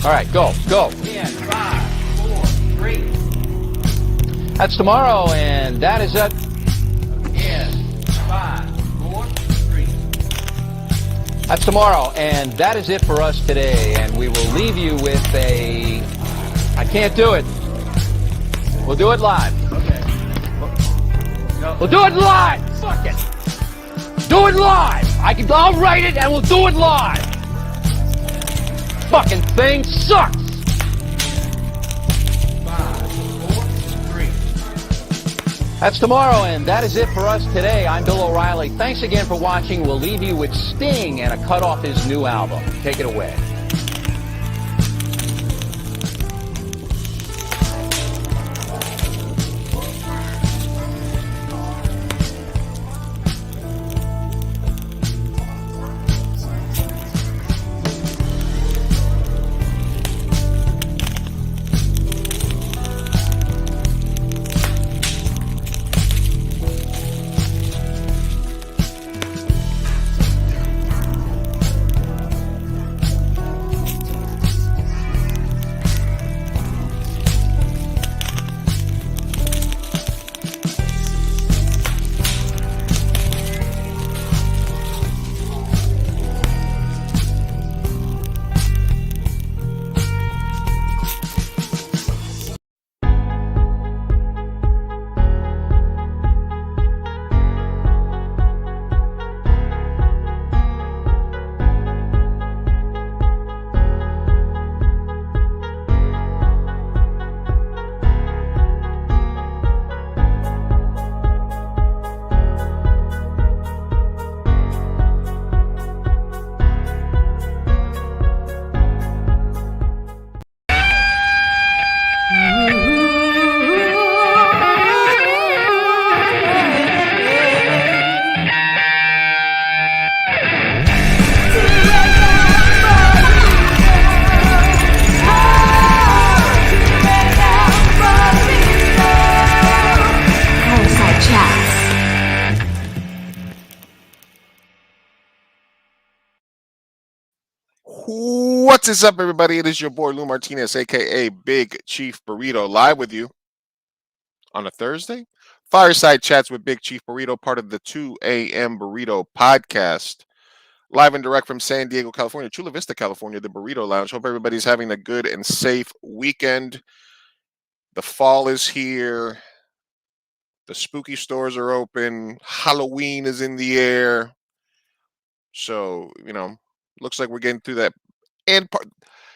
All right, go. 10, 5, 4, 3. That's tomorrow, and that is it. 10, 5, 4, 3. That's tomorrow, and that is it for us today. And we will leave you with a... I can't do it. We'll do it live. Okay. Go. We'll do it live. Fuck it. Do it live. I'll write it, and we'll do it live. Fucking thing sucks. 5, 4, 3. That's tomorrow, and that is it for us today. I'm Bill O'Reilly. Thanks again for watching. We'll leave you with Sting and a cut off his new album. Take it away. Fireside Chats. What is up, everybody? It is your boy Lou Martinez, aka Big Chief Burrito, live with you on a Thursday. Fireside Chats with Big Chief Burrito, part of the 2 a.m. Burrito podcast, live and direct from San Diego, California, Chula Vista, California, the Burrito Lounge. Hope everybody's having a good and safe weekend. The fall is here. The spooky stores are open. Halloween is in the air. So, looks like we're getting through that. And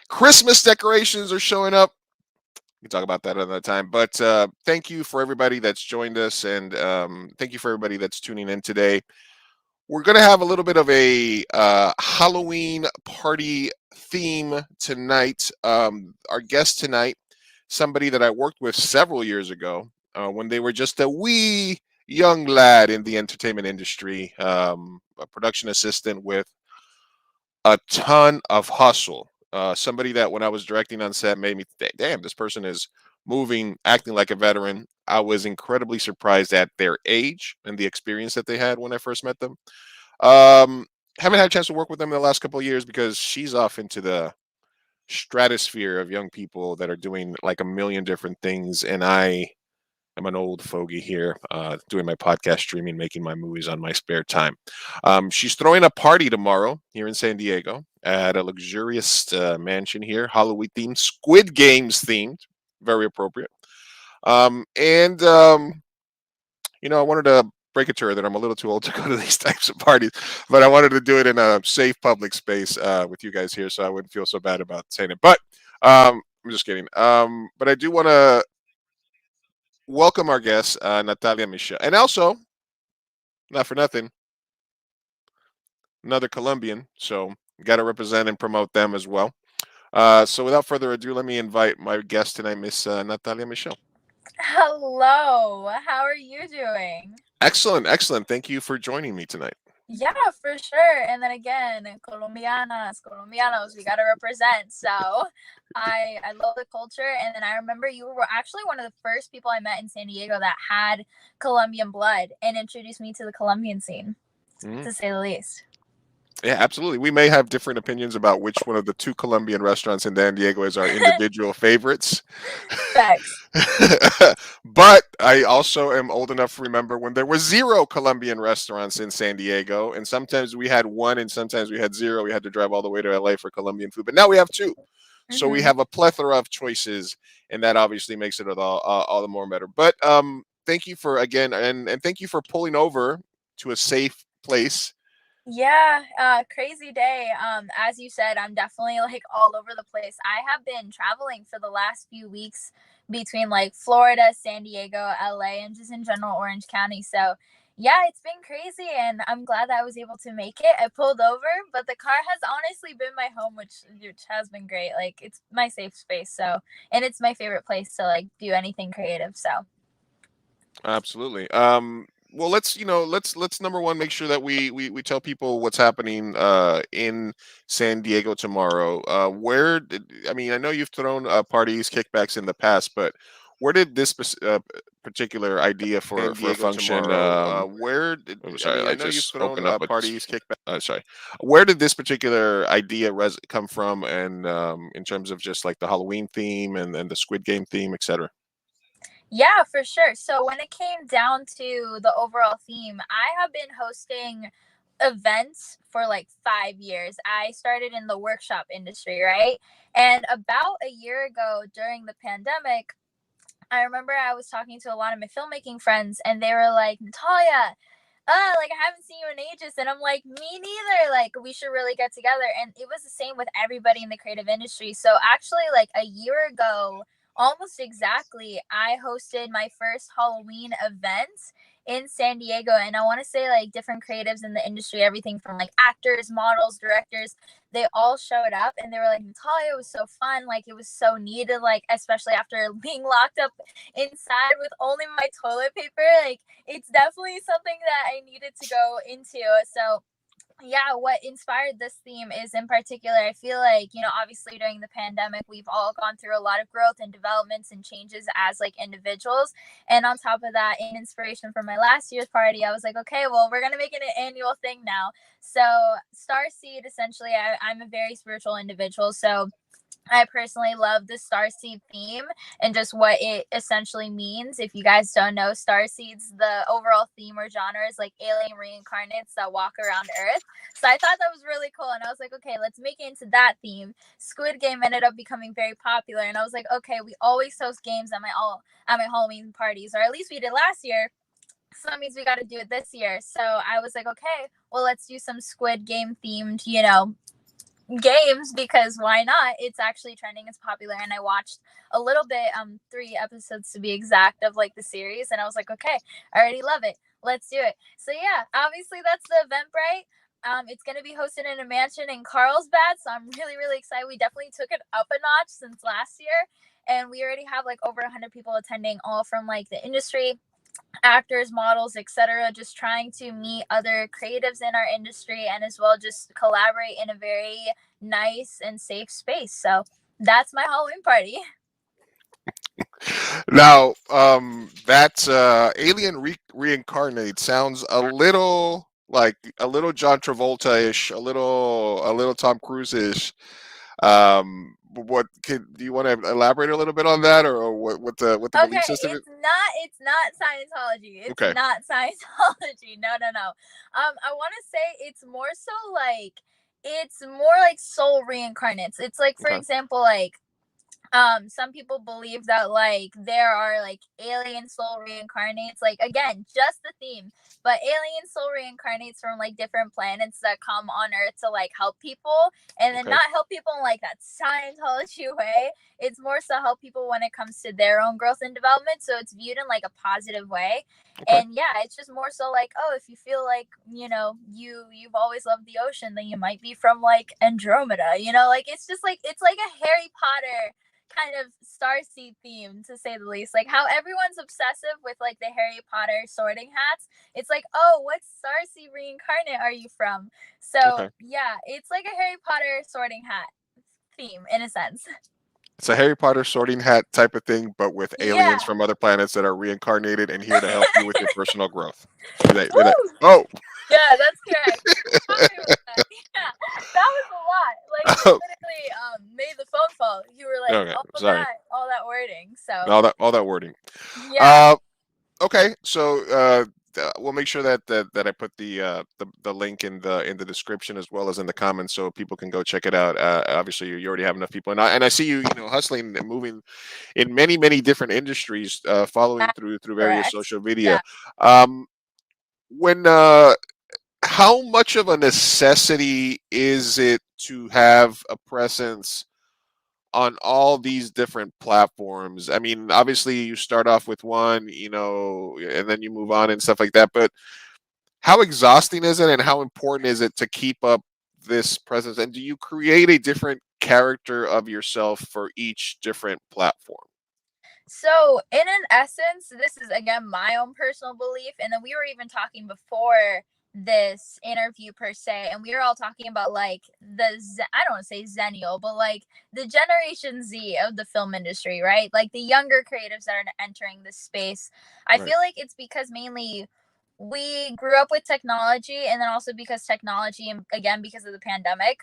Christmas decorations are showing up. We can talk about that another time. But thank you for everybody that's joined us. And thank you for everybody that's tuning in today. We're going to have a little bit of a Halloween party theme tonight. Our guest tonight, somebody that I worked with several years ago when they were just a wee young lad in the entertainment industry, a production assistant with a ton of hustle. Somebody that when I was directing on set made me think, damn, this person is moving, acting like a veteran. I was incredibly surprised at their age and the experience that they had when I first met them. Haven't had a chance to work with them in the last couple of years because she's off into the stratosphere of young people that are doing like a million different things. And I am an old fogey here, doing my podcast streaming, making my movies on my spare time. She's throwing a party tomorrow here in San Diego at a luxurious mansion here, Halloween themed, Squid Games themed, very appropriate. I wanted to break it to her that I'm a little too old to go to these types of parties, but I wanted to do it in a safe public space with you guys here, so I wouldn't feel so bad about saying it. But I'm just kidding. But I do want to welcome our guest, Natalya Michelle. And also, not for nothing, another Colombian. So got to represent and promote them as well. So without further ado, let me invite my guest tonight, Miss Natalya Michelle. Hello, how are you doing? Excellent, excellent. Thank you for joining me tonight. Yeah, for sure. And then again, Colombianas, Colombianos, we gotta represent. So I love the culture. And then I remember you were actually one of the first people I met in San Diego that had Colombian blood and introduced me to the Colombian scene, to say the least. Yeah, absolutely. We may have different opinions about which one of the two Colombian restaurants in San Diego is our individual favorites. Facts. But I also am old enough to remember when there were zero Colombian restaurants in San Diego, and sometimes we had one and sometimes we had zero. We had to drive all the way to LA for Colombian food, but now we have two. So we Hmm. have a plethora of choices, and that obviously makes it all the more better. But thank you for again, and thank you for pulling over to a safe place. Yeah, crazy day. As you said, I'm definitely like all over the place. I have been traveling for the last few weeks between like Florida, San Diego, LA, and just in general Orange County. So, yeah, it's been crazy, and I'm glad that I was able to make it. I pulled over, but the car has honestly been my home, which has been great. Like it's my safe space. So, and it's my favorite place to like do anything creative. So, Absolutely. Well, let's number one make sure that we tell people what's happening in San Diego tomorrow. I mean, I know you've thrown parties, kickbacks in the past, but where did this particular idea San for a Diego function? tomorrow. I'm I sorry, mean, I I know you've just thrown opened up parties, kickbacks. sorry. Where did this particular idea come from, and in terms of just like the Halloween theme and the Squid Game theme, etc. yeah, for sure. So when it came down to the overall theme, I have been hosting events for like 5 years. I started in the workshop industry, right? And about a year ago during the pandemic, I remember I was talking to a lot of my filmmaking friends, and they were like, Natalia, like I haven't seen you in ages. And I'm like, me neither. Like, we should really get together. And it was the same with everybody in the creative industry. So actually, like a year ago, almost exactly, I hosted my first Halloween event in San Diego. And I want to say like different creatives in the industry, everything from like actors, models, directors, they all showed up, and they were like, Natalia, it was so fun. Like it was so needed, like especially after being locked up inside with only my toilet paper. Like it's definitely something that I needed to go into. So yeah, what inspired this theme is in particular, I feel like, obviously during the pandemic, we've all gone through a lot of growth and developments and changes as like individuals. And on top of that, in inspiration for my last year's party, I was like, okay, well, we're going to make it an annual thing now. So, Starseed, essentially, I'm a very spiritual individual. So, I personally love the starseed theme and just what it essentially means. If you guys don't know, starseeds, the overall theme or genre is like alien reincarnates that walk around Earth. So I thought that was really cool, and I was like, okay, let's make it into that theme. Squid Game ended up becoming very popular, and I was like, okay, we always host games at my Halloween parties, or at least we did last year. So that means we got to do it this year. So I was like, okay, well, let's do some Squid Game themed, games, because why not? It's actually trending, it's popular, and I watched a little bit, 3 episodes to be exact, of like the series, and I was like, okay, I already love it, let's do it. So yeah, obviously that's the Eventbrite. It's going to be hosted in a mansion in Carlsbad, so I'm really, really excited. We definitely took it up a notch since last year, and we already have like over 100 people attending, all from like the industry, actors, models, etc., just trying to meet other creatives in our industry, and as well just collaborate in a very nice and safe space. So that's my Halloween party. Now, that alien reincarnate sounds a little like a little John Travolta-ish, a little Tom Cruise-ish. Do you want to elaborate a little bit on that, or what the belief Okay, system is? it's not Scientology. It's Okay, not Scientology. No, no, no. I want to say it's more so like, it's more like soul reincarnates. It's like, for okay, example, like some people believe that like there are like alien soul reincarnates, like again, just the theme, but alien soul reincarnates from like different planets that come on Earth to like help people, and then okay, not help people in like that Scientology way. It's more so help people when it comes to their own growth and development, so it's viewed in like a positive way. okay, And yeah, it's just more so like, oh, if you feel like, you've always loved the ocean, then you might be from like Andromeda, like it's just like, it's like a Harry Potter kind of starseed theme, to say the least. Like how everyone's obsessive with like the Harry Potter sorting hats. It's like, oh, what starseed reincarnate are you from? So okay. yeah, it's like a Harry Potter sorting hat theme in a sense. It's a Harry Potter sorting hat type of thing, but with aliens Yeah. from other planets that are reincarnated and here to help you with your personal growth. Woo! Oh, Yeah, that's correct. Happy with that. that was a lot. Like you literally made the phone fall. You were like, Okay, sorry. all that wording. So All that wording. yeah, Okay, so we'll make sure that I put the link in the description as well as in the comments so people can go check it out. Obviously, you already have enough people, and I see you hustling and moving in many different industries, following that's through various correct. social media. Yeah. Um, when how much of a necessity is it to have a presence on all these different platforms? I mean, obviously you start off with one, and then you move on and stuff like that. But how exhausting is it and how important is it to keep up this presence? And do you create a different character of yourself for each different platform? So, in an essence, this is again my own personal belief, and then we were even talking before this interview per se, and we were all talking about like I don't want to say Zennial, but like the Generation Z of the film industry, right? Like the younger creatives that are entering this space. I Right. feel like it's because mainly we grew up with technology, and then also because technology, and again because of the pandemic,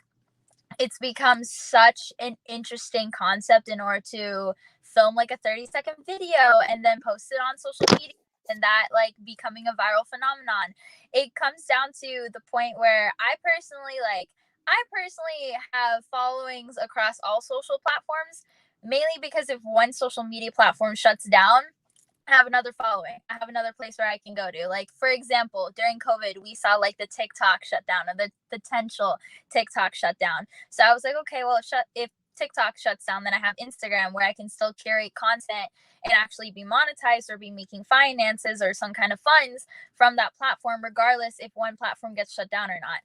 it's become such an interesting concept in order to film like a 30-second video and then post it on social media, and that like becoming a viral phenomenon. It comes down to the point where I personally have followings across all social platforms, mainly because if one social media platform shuts down, I have another following. I have another place where I can go to. Like, for example, during COVID, we saw like the TikTok shutdown or the potential TikTok shutdown. So I was like, okay, well, if TikTok shuts down, then I have Instagram where I can still curate content and actually be monetized or be making finances or some kind of funds from that platform, regardless if one platform gets shut down or not.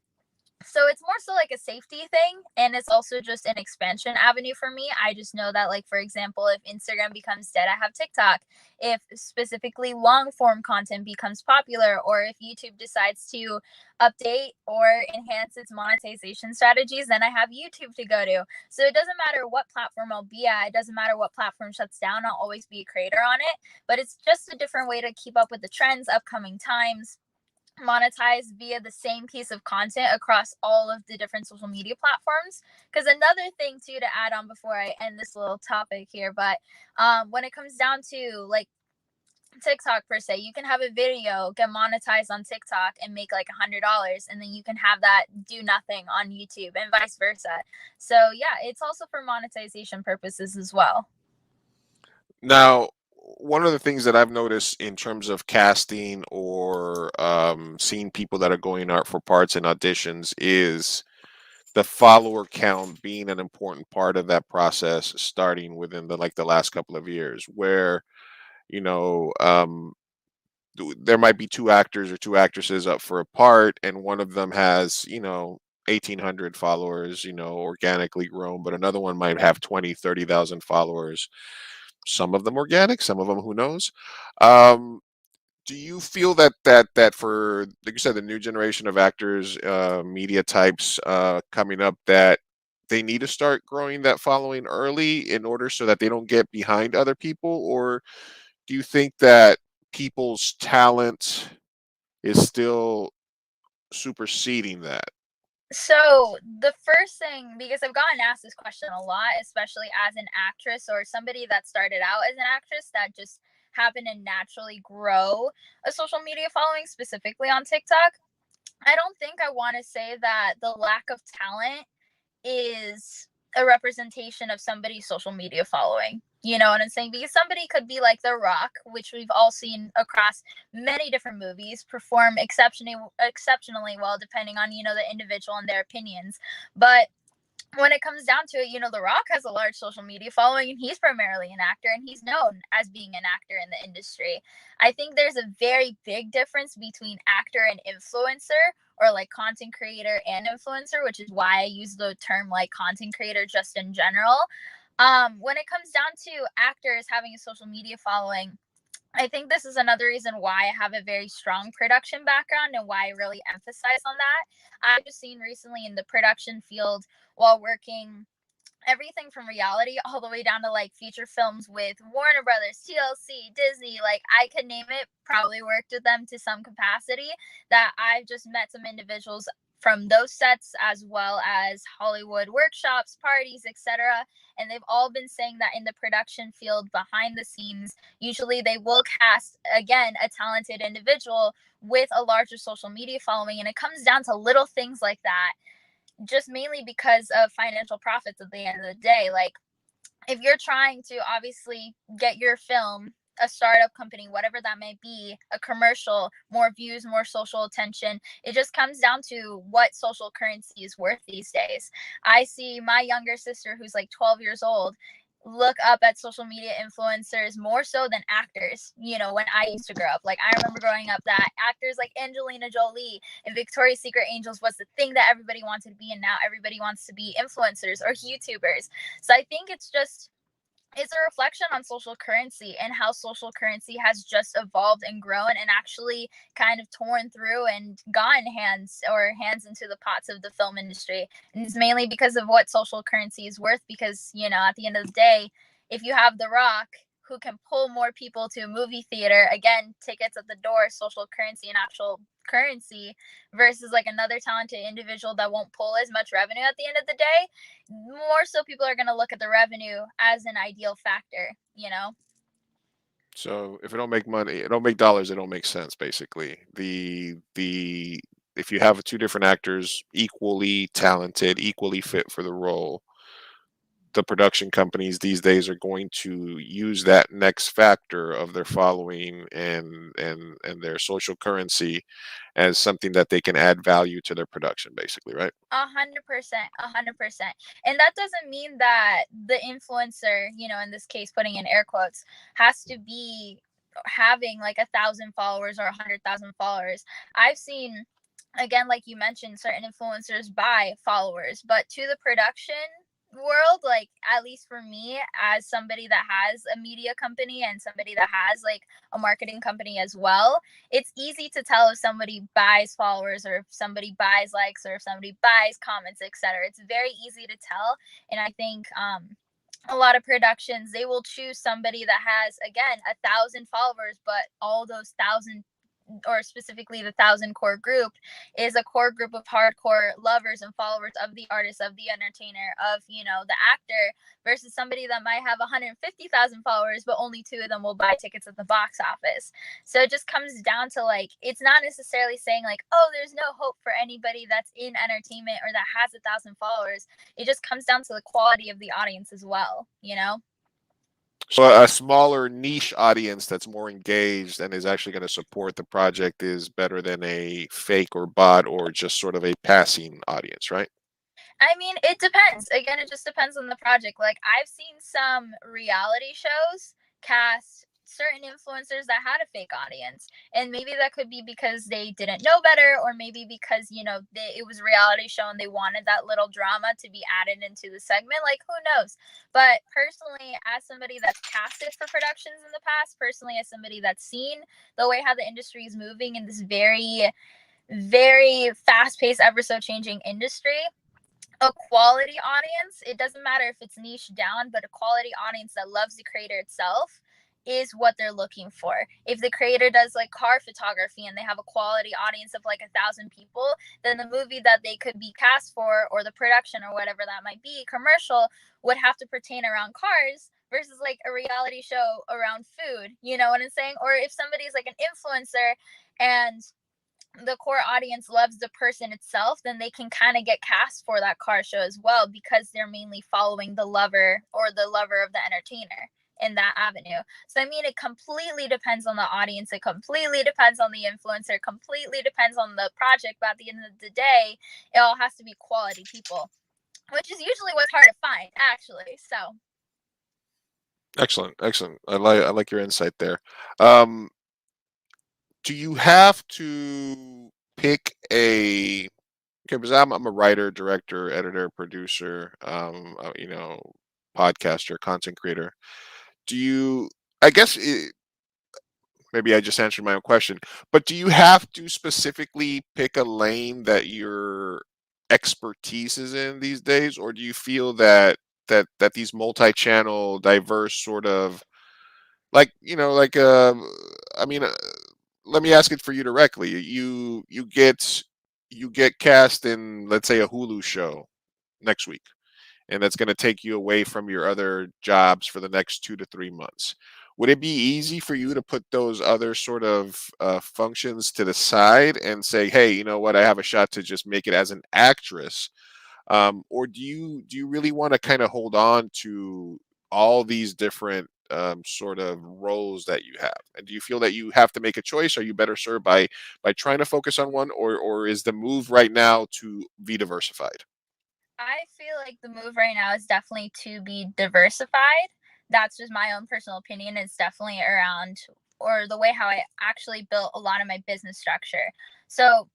So it's more so like a safety thing, and it's also just an expansion avenue for me. I just know that, like, for example, if Instagram becomes dead, I have TikTok. If specifically long form content becomes popular, or if YouTube decides to update or enhance its monetization strategies, then I have YouTube to go to. So it doesn't matter what platform I'll be at, it doesn't matter what platform shuts down, I'll always be a creator on it. But it's just a different way to keep up with the trends, upcoming times, monetize via the same piece of content across all of the different social media platforms. Because another thing too to add on before I end this little topic here, but when it comes down to like TikTok per se, you can have a video get monetized on TikTok and make like $100, and then you can have that do nothing on YouTube, and vice versa. So yeah, it's also for monetization purposes as well. Now, one of the things that I've noticed in terms of casting or seeing people that are going out for parts and auditions is the follower count being an important part of that process, starting within the last couple of years, where you know um, there might be two actors or two actresses up for a part, and one of them has 1,800 followers, organically grown, but another one might have 20, 30,000 followers, some of them organic, some of them who knows. um do you feel that for, like you said, the new generation of actors, media types coming up, that they need to start growing that following early in order so that they don't get behind other people? Or do you think that people's talent is still superseding that? So the first thing, because I've gotten asked this question a lot, especially as an actress or somebody that started out as an actress that just happened to naturally grow a social media following, specifically on TikTok. I don't think I want to say that the lack of talent is a representation of somebody's social media following. You know what I'm saying? Because somebody could be like The Rock, which we've all seen across many different movies, perform exceptionally well, depending on the individual and their opinions. But when it comes down to it, The Rock has a large social media following, and he's primarily an actor, and he's known as being an actor in the industry. I think there's a very big difference between actor and influencer, or like content creator and influencer, which is why I use the term like content creator just in general. When it comes down to actors having a social media following, I think this is another reason why I have a very strong production background and why I really emphasize on that. I've just seen recently in the production field while working everything from reality all the way down to like feature films with Warner Brothers, TLC, Disney, like I could name it, probably worked with them to some capacity, that I've just met some individuals from those sets, as well as Hollywood workshops, parties, etc. And they've all been saying that in the production field behind the scenes, usually they will cast again a talented individual with a larger social media following, and it comes down to little things like that, just mainly because of financial profits at the end of the day. Like, if you're trying to obviously get your film, a startup company, whatever that may be, a commercial, more views, more social attention, it just comes down to what social currency is worth these days. I see my younger sister, who's like 12 years old, look up at social media influencers more so than actors. When I used to grow up, like, I remember growing up that actors like Angelina Jolie and Victoria's Secret Angels was the thing that everybody wanted to be, and now everybody wants to be influencers or YouTubers. So I think it's a reflection on social currency and how social currency has just evolved and grown and actually kind of torn through and gotten hands into the pots of the film industry. And it's mainly because of what social currency is worth, because, at the end of the day, if you have The Rock, who can pull more people to a movie theater, again, tickets at the door, social currency and actual currency, versus like another talented individual that won't pull as much revenue at the end of the day, more so people are going to look at the revenue as an ideal factor. So if it don't make money, it don't make dollars, it don't make sense. Basically, the if you have two different actors equally talented, equally fit for the role, the production companies these days are going to use that next factor of their following and their social currency as something that they can add value to their production, basically, right? 100%, 100%. And that doesn't mean that the influencer, in this case, putting in air quotes, has to be having like 1,000 followers or 100,000 followers. I've seen, again, like you mentioned, certain influencers buy followers, but to the production world, like, at least for me, as somebody that has a media company and somebody that has like a marketing company as well, it's easy to tell if somebody buys followers or if somebody buys likes or if somebody buys comments, etc. It's very easy to tell. And I think a lot of productions, they will choose somebody that has, again, 1,000 followers, but all those 1,000, or specifically the 1,000 core group, is a core group of hardcore lovers and followers of the artist, of the entertainer, of the actor, versus somebody that might have 150,000 followers, but only two of them will buy tickets at the box office. So it just comes down to, like, it's not necessarily saying like, oh, there's no hope for anybody that's in entertainment or that has 1,000 followers. It just comes down to the quality of the audience as well. So a smaller niche audience that's more engaged and is actually going to support the project is better than a fake or bot or just sort of a passing audience, right? I mean, it depends. Again, it just depends on the project. Like, I've seen some reality shows cast certain influencers that had a fake audience, and maybe that could be because they didn't know better, or maybe because it was a reality show and they wanted that little drama to be added into the segment. Like, who knows? But personally, as somebody that's casted for productions in the past, personally as somebody that's seen the way how the industry is moving in this very, very fast-paced, ever so changing industry, a quality audience, it doesn't matter if it's niche down, but a quality audience that loves the creator itself is what they're looking for. If the creator does like car photography and they have a quality audience of like 1,000 people, then the movie that they could be cast for, or the production or whatever that might be, commercial, would have to pertain around cars versus like a reality show around food. You know what I'm saying? Or if somebody's like an influencer and the core audience loves the person itself, then they can kind of get cast for that car show as well, because they're mainly following the lover or the lover of the entertainer in that avenue. So I mean, it completely depends on the audience, it completely depends on the influencer, it completely depends on the project, but at the end of the day, it all has to be quality people, which is usually what's hard to find, actually. So Excellent, excellent. I like your insight there. Um, do you have to pick a okay? Because I'm a writer, director, editor, producer, podcaster, content creator. Do you? I guess maybe I just answered my own question, but do you have to specifically pick a lane that your expertise is in these days, or do you feel that these multi-channel, diverse sort of like I mean, let me ask it for you directly. You get you get cast in, let's say, a Hulu show next week, and that's going to take you away from your other jobs for the next 2 to 3 months. Would it be easy for you to put those other sort of functions to the side and say, "Hey, you know what? I have a shot to just make it as an actress," or do you really want to kind of hold on to all these different sort of roles that you have? And do you feel that you have to make a choice? Are you better served by trying to focus on one, or is the move right now to be diversified? I feel like the move right now is definitely to be diversified. That's just my own personal opinion. It's definitely around or the way how I actually built a lot of my business structure. So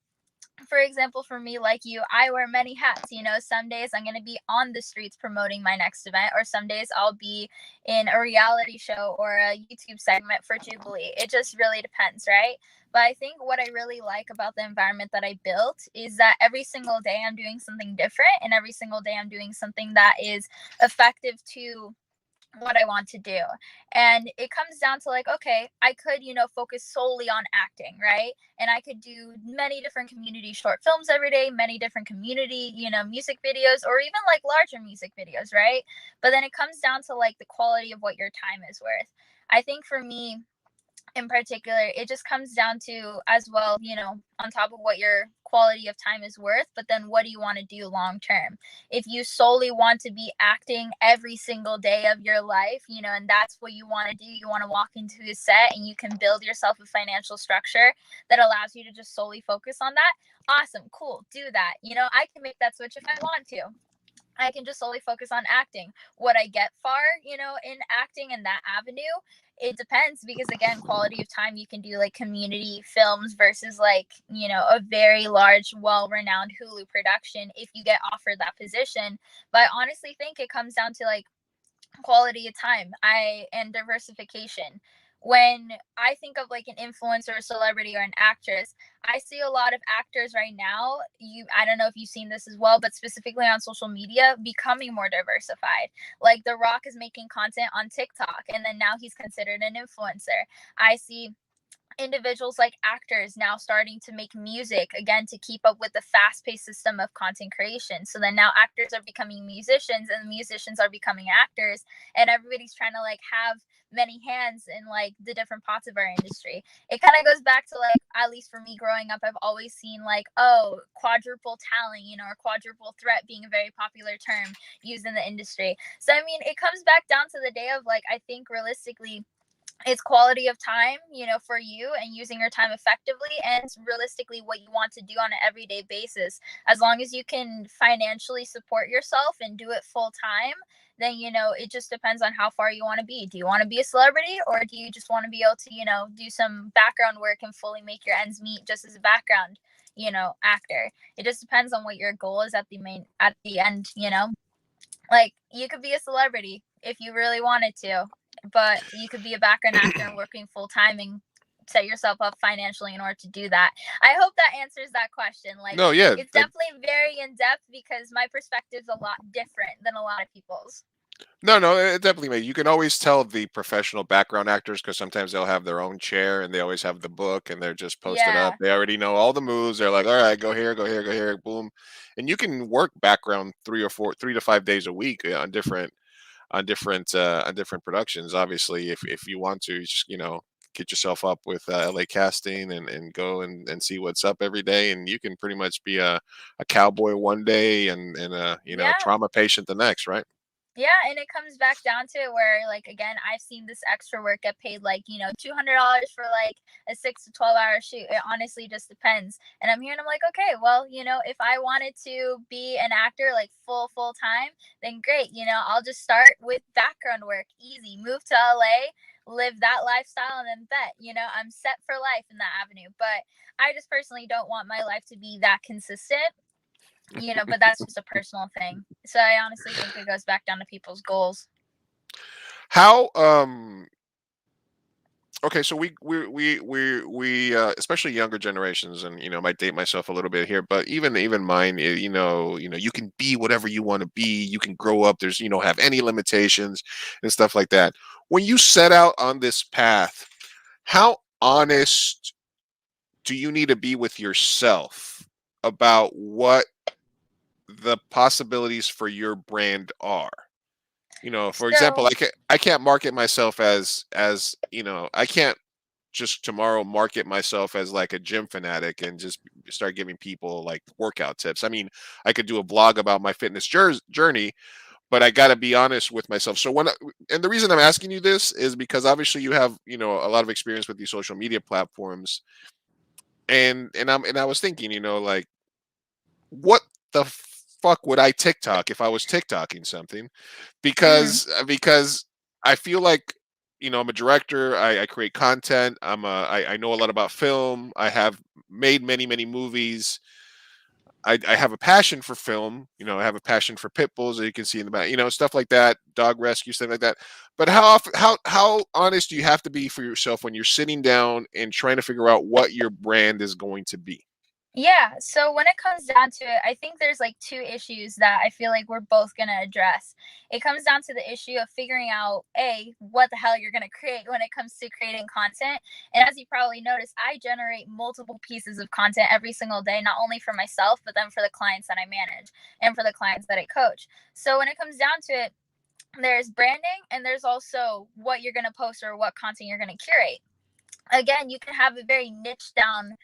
for example, for me, like you, I wear many hats. Some days I'm going to be on the streets promoting my next event, or some days I'll be in a reality show or a YouTube segment for Jubilee. It just really depends, right? But I think what I really like about the environment that I built is that every single day I'm doing something different, and every single day I'm doing something that is effective to what I want to do. And it comes down to like, okay, I could, focus solely on acting, right? And I could do many different community short films every day, many different community, music videos, or even like larger music videos, right? But then it comes down to like the quality of what your time is worth. I think for me, in particular, it just comes down to as well, on top of what your quality of time is worth, but then what do you want to do long term? If you solely want to be acting every single day of your life, and that's what you want to do, you want to walk into a set and you can build yourself a financial structure that allows you to just solely focus on that. Awesome, cool, do that. I can make that switch if I want to. I can just solely focus on acting. Would I get far, in acting in that avenue? It depends because again, quality of time, you can do like community films versus like, a very large, well-renowned Hulu production if you get offered that position. But I honestly think it comes down to like quality of time and diversification. When I think of like an influencer, a celebrity, or an actress, I see a lot of actors right now, I don't know if you've seen this as well, but specifically on social media, becoming more diversified. Like The Rock is making content on TikTok, and then now he's considered an influencer. I see individuals like actors now starting to make music again to keep up with the fast-paced system of content creation. So then now actors are becoming musicians, and the musicians are becoming actors, and everybody's trying to like have many hands in like the different parts of our industry. It kind of goes back to like, at least for me growing up, I've always seen like, oh, quadruple talent, or quadruple threat being a very popular term used in the industry. So I mean, it comes back down to the day of like, I think realistically it's quality of time, for you, and using your time effectively, and realistically what you want to do on an everyday basis. As long as you can financially support yourself and do it full time, then, it just depends on how far you want to be. Do you want to be a celebrity, or do you just want to be able to, do some background work and fully make your ends meet just as a background, actor? It just depends on what your goal is at the end, like you could be a celebrity if you really wanted to, but you could be a background actor and working full time and set yourself up financially in order to do that. I hope that answers that question. Like, No, yeah, it's definitely very in depth because my perspective's a lot different than a lot of people's. no, it definitely made. You can always tell the professional background actors because sometimes they'll have their own chair and they always have the book and they're just posted up. Yeah. They already know all the moves. They're like, all right, go here, go here, go here, boom. And you can work background 3 to 5 days a week on different productions. Obviously, if you want to, just get yourself up with LA casting and go and see what's up every day, and you can pretty much be a cowboy one day and a Yeah. trauma patient the next, right? Yeah, and it comes back down to it where, like, again, I've seen this extra work get paid, like, $200 for, like, a 6 to 12-hour shoot. It honestly just depends. And I'm here and I'm like, okay, well, if I wanted to be an actor, like, full time, then great. I'll just start with background work. Easy. Move to LA, live that lifestyle, and then I'm set for life in that avenue. But I just personally don't want my life to be that consistent, but that's just a personal thing. So I honestly think it goes back down to people's goals. How okay, so we especially younger generations, and might date myself a little bit here, but even mine, you can be whatever you want to be. You can grow up. There's have any limitations and stuff like that. When you set out on this path, how honest do you need to be with yourself about what the possibilities for your brand are. For example, So I can't market myself as I can't just tomorrow market myself as like a gym fanatic and just start giving people like workout tips. I mean, I could do a vlog about my fitness journey, but I got to be honest with myself. So and the reason I'm asking you this is because obviously you have, a lot of experience with these social media platforms, and I was thinking, like, what the fuck would I TikTok if I was TikToking something? mhm. Because I feel like, I'm a director. I create content. I know a lot about film. I have made many movies. I have a passion for film. I have a passion for pit bulls, that you can see in the back. Stuff like that, dog rescue, stuff like that. But how honest do you have to be for yourself when you're sitting down and trying to figure out what your brand is going to be? Yeah, so when it comes down to it, I think there's like two issues that I feel like we're both going to address. It comes down to the issue of figuring out A, what the hell you're going to create when it comes to creating content. And as you probably noticed, I generate multiple pieces of content every single day, not only for myself, but then for the clients that I manage and for the clients that I coach. So when it comes down to it, there's branding and there's also what you're going to post or what content you're going to curate. Again, you can have a very niche down,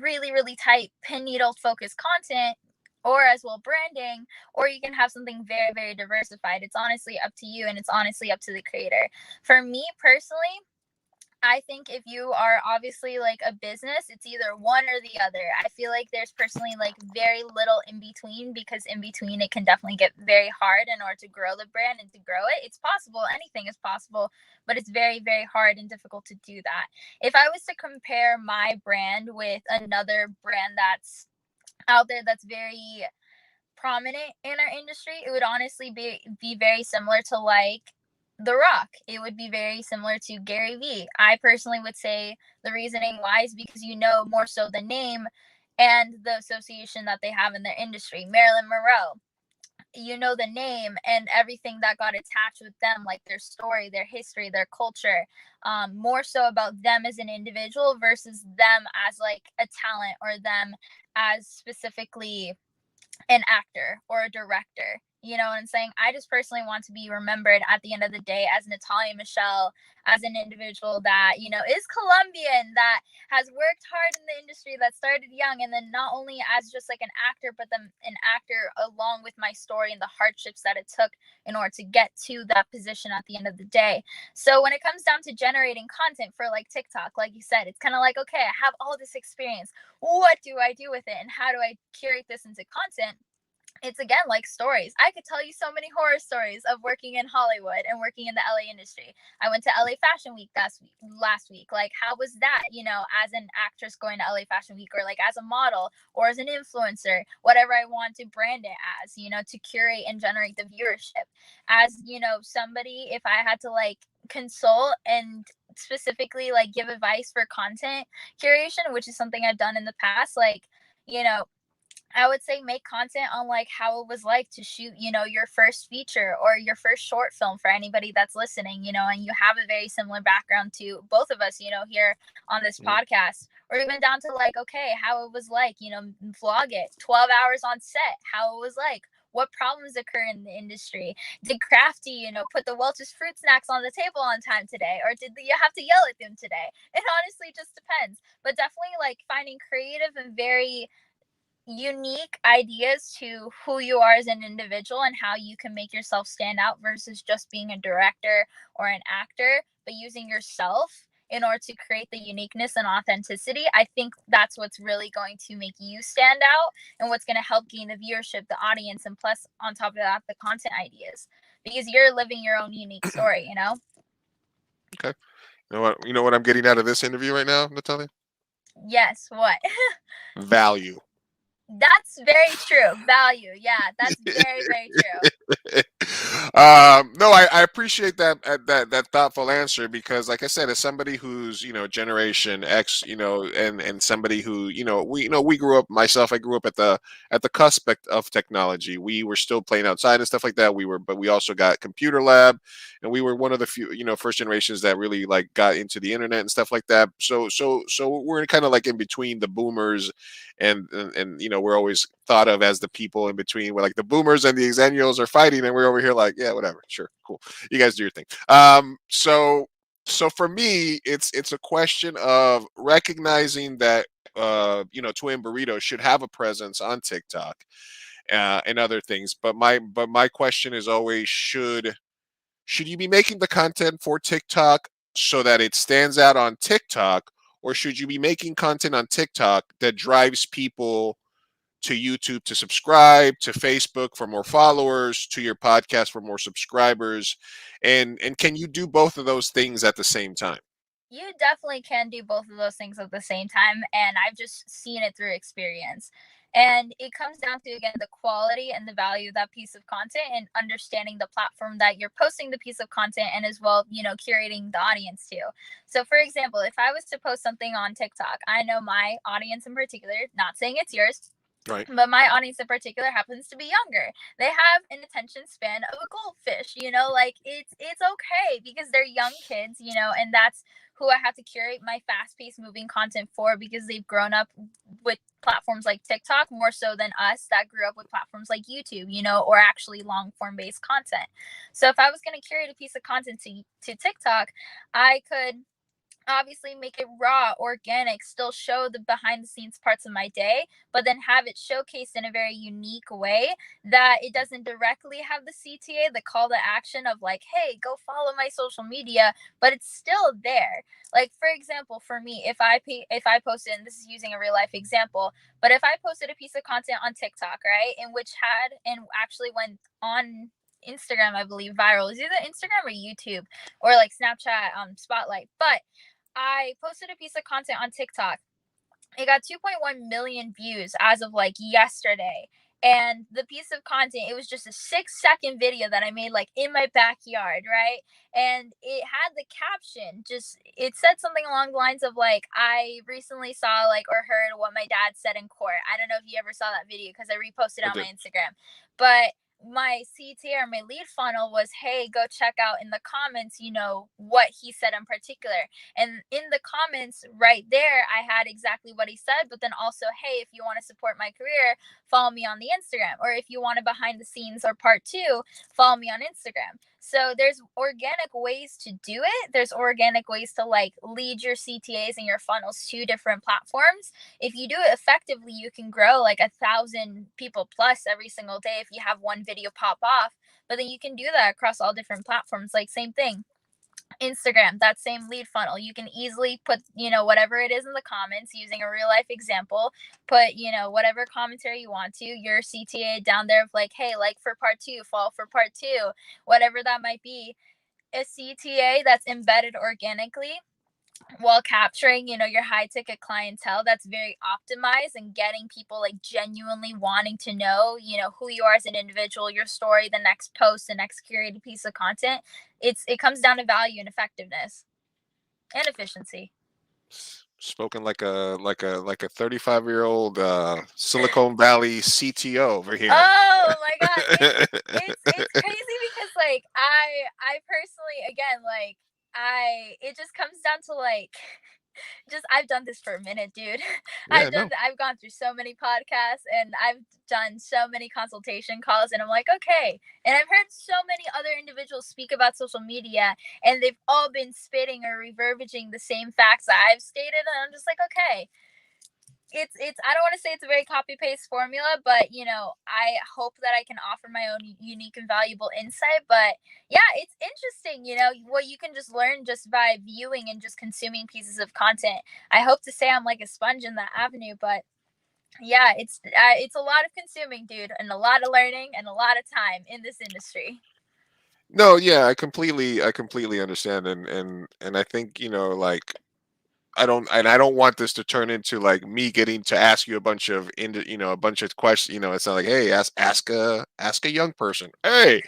really, really tight pin needle focused content, or as well branding, or you can have something very, very diversified. It's honestly up to you and it's honestly up to the creator. For me personally, I think if you are obviously like a business, it's either one or the other. I feel like there's personally like very little in between, because in between it can definitely get very hard in order to grow the brand and to grow it. It's possible, anything is possible, but it's very, very hard and difficult to do that. If I was to compare my brand with another brand that's out there that's very prominent in our industry, it would honestly be very similar to like The Rock. It would be very similar to Gary Vee. I personally would say the reasoning why is because more so the name and the association that they have in their industry. Marilyn Monroe, the name and everything that got attached with them, like their story, their history, their culture, more so about them as an individual versus them as like a talent or them as specifically an actor or a director. You know what I'm saying? I just personally want to be remembered at the end of the day as Natalya Michelle, as an individual that, is Colombian, that has worked hard in the industry, that started young, and then not only as just like an actor, but then an actor along with my story and the hardships that it took in order to get to that position at the end of the day. So when it comes down to generating content for like TikTok, like you said, it's kind of like, okay, I have all this experience. What do I do with it? And how do I curate this into content? It's again like stories. I could tell you so many horror stories of working in Hollywood and working in the LA industry. I went to LA Fashion Week last week. Like, how was that, as an actress going to LA Fashion Week, or like as a model or as an influencer, whatever I want to brand it as, to curate and generate the viewership. As, somebody, if I had to like consult and specifically like give advice for content curation, which is something I've done in the past, like, you know, I would say make content on like how it was like to shoot, your first feature or your first short film for anybody that's listening, and you have a very similar background to both of us, here on this Mhm. podcast, or even down to like, okay, how it was like, vlog it 12 hours on set, how it was like, what problems occur in the industry. Did Crafty, put the Welch's fruit snacks on the table on time today? Or did you have to yell at them today? It honestly just depends. But definitely like finding creative and very unique ideas to who you are as an individual and how you can make yourself stand out versus just being a director or an actor, but using yourself in order to create the uniqueness and authenticity. I think that's what's really going to make you stand out and what's going to help gain the viewership, the audience, and plus on top of that, the content ideas, because you're living your own unique story. Okay. You know what I'm getting out of this interview right now, Natalia? Yes, what? Value. That's very true. Value. Yeah, that's very, very true. No, I appreciate that thoughtful answer because, like I said, as somebody who's Generation X, and somebody who we grew up. Myself, I grew up at the cusp of technology. We were still playing outside and stuff like that. But we also got computer lab, and we were one of the few first generations that really like got into the internet and stuff like that. So we're kind of like in between the boomers and we're always thought of as the people in between where like the boomers and the exennials are fighting and we're over here like, yeah, whatever, sure, cool, you guys do your thing. So for me it's a question of recognizing that Twin Burrito should have a presence on TikTok and other things, but my question is always, should you be making the content for TikTok so that it stands out on TikTok, or should you be making content on TikTok that drives people to YouTube to subscribe, to Facebook for more followers, to your podcast for more subscribers? And can you do both of those things at the same time? You definitely can do both of those things at the same time, and I've just seen it through experience. And it comes down to, again, the quality and the value of that piece of content and understanding the platform that you're posting the piece of content and as well, curating the audience to. So for example, if I was to post something on TikTok, I know my audience in particular, not saying it's yours, Right. but my audience in particular happens to be younger. They have an attention span of a goldfish, like it's okay because they're young kids, and that's who I have to curate my fast-paced moving content for, because they've grown up with platforms like TikTok more so than us that grew up with platforms like YouTube, or actually long form based content. So if I was going to curate a piece of content to TikTok, I could obviously make it raw, organic, still show the behind the scenes parts of my day, but then have it showcased in a very unique way that it doesn't directly have the CTA, the call to action of like, hey, go follow my social media, but it's still there. Like for example, for me, if I posted, and this is using a real life example, but if I posted a piece of content on TikTok, right, in which had and actually went on Instagram, I believe viral, is either Instagram or YouTube or like Snapchat spotlight, but I posted a piece of content on TikTok. It got 2.1 million views as of like yesterday. And the piece of content, it was just a 6-second video that I made like in my backyard, right? And it had the caption, it said something along the lines of like, I recently saw like or heard what my dad said in court. I don't know if you ever saw that video because I reposted it I on my did. Instagram. But my CTA or my lead funnel was, hey, go check out in the comments, what he said in particular. And in the comments right there, I had exactly what he said, but then also, hey, if you want to support my career, follow me on the Instagram. Or if you want a behind the scenes or part 2, follow me on Instagram. So there's organic ways to do it. There's organic ways to like lead your CTAs and your funnels to different platforms. If you do it effectively, you can grow like 1,000 people plus every single day if you have one video pop off. But then you can do that across all different platforms. Like same thing. Instagram, that same lead funnel. You can easily put, whatever it is in the comments using a real life example, put, whatever commentary you want to, your CTA down there of like, hey, like for part 2, follow for part 2, whatever that might be. A CTA that's embedded organically while capturing, your high ticket clientele that's very optimized and getting people like genuinely wanting to know, who you are as an individual, your story, the next post, the next curated piece of content. It comes down to value and effectiveness and efficiency. Spoken like a 35-year-old Silicon Valley CTO over here. Oh my god, it's crazy because like I personally, again, like it just comes down to like just I've done this for a minute, dude. Yeah, no. I've gone through so many podcasts and I've done so many consultation calls, and I'm like, okay. And I've heard so many other individuals speak about social media, and they've all been spitting or reverberating the same facts that I've stated, and I'm just like, okay. It's I don't want to say it's a very copy paste formula, but I hope that I can offer my own unique and valuable insight. But yeah, it's interesting, what you can just learn just by viewing and just consuming pieces of content. I hope to say I'm like a sponge in that avenue, but yeah, it's a lot of consuming, dude, and a lot of learning and a lot of time in this industry. No, yeah, I completely understand, and I think like I don't want this to turn into like me getting to ask you a bunch of a bunch of questions. It's not like, hey, ask a young person. Hey,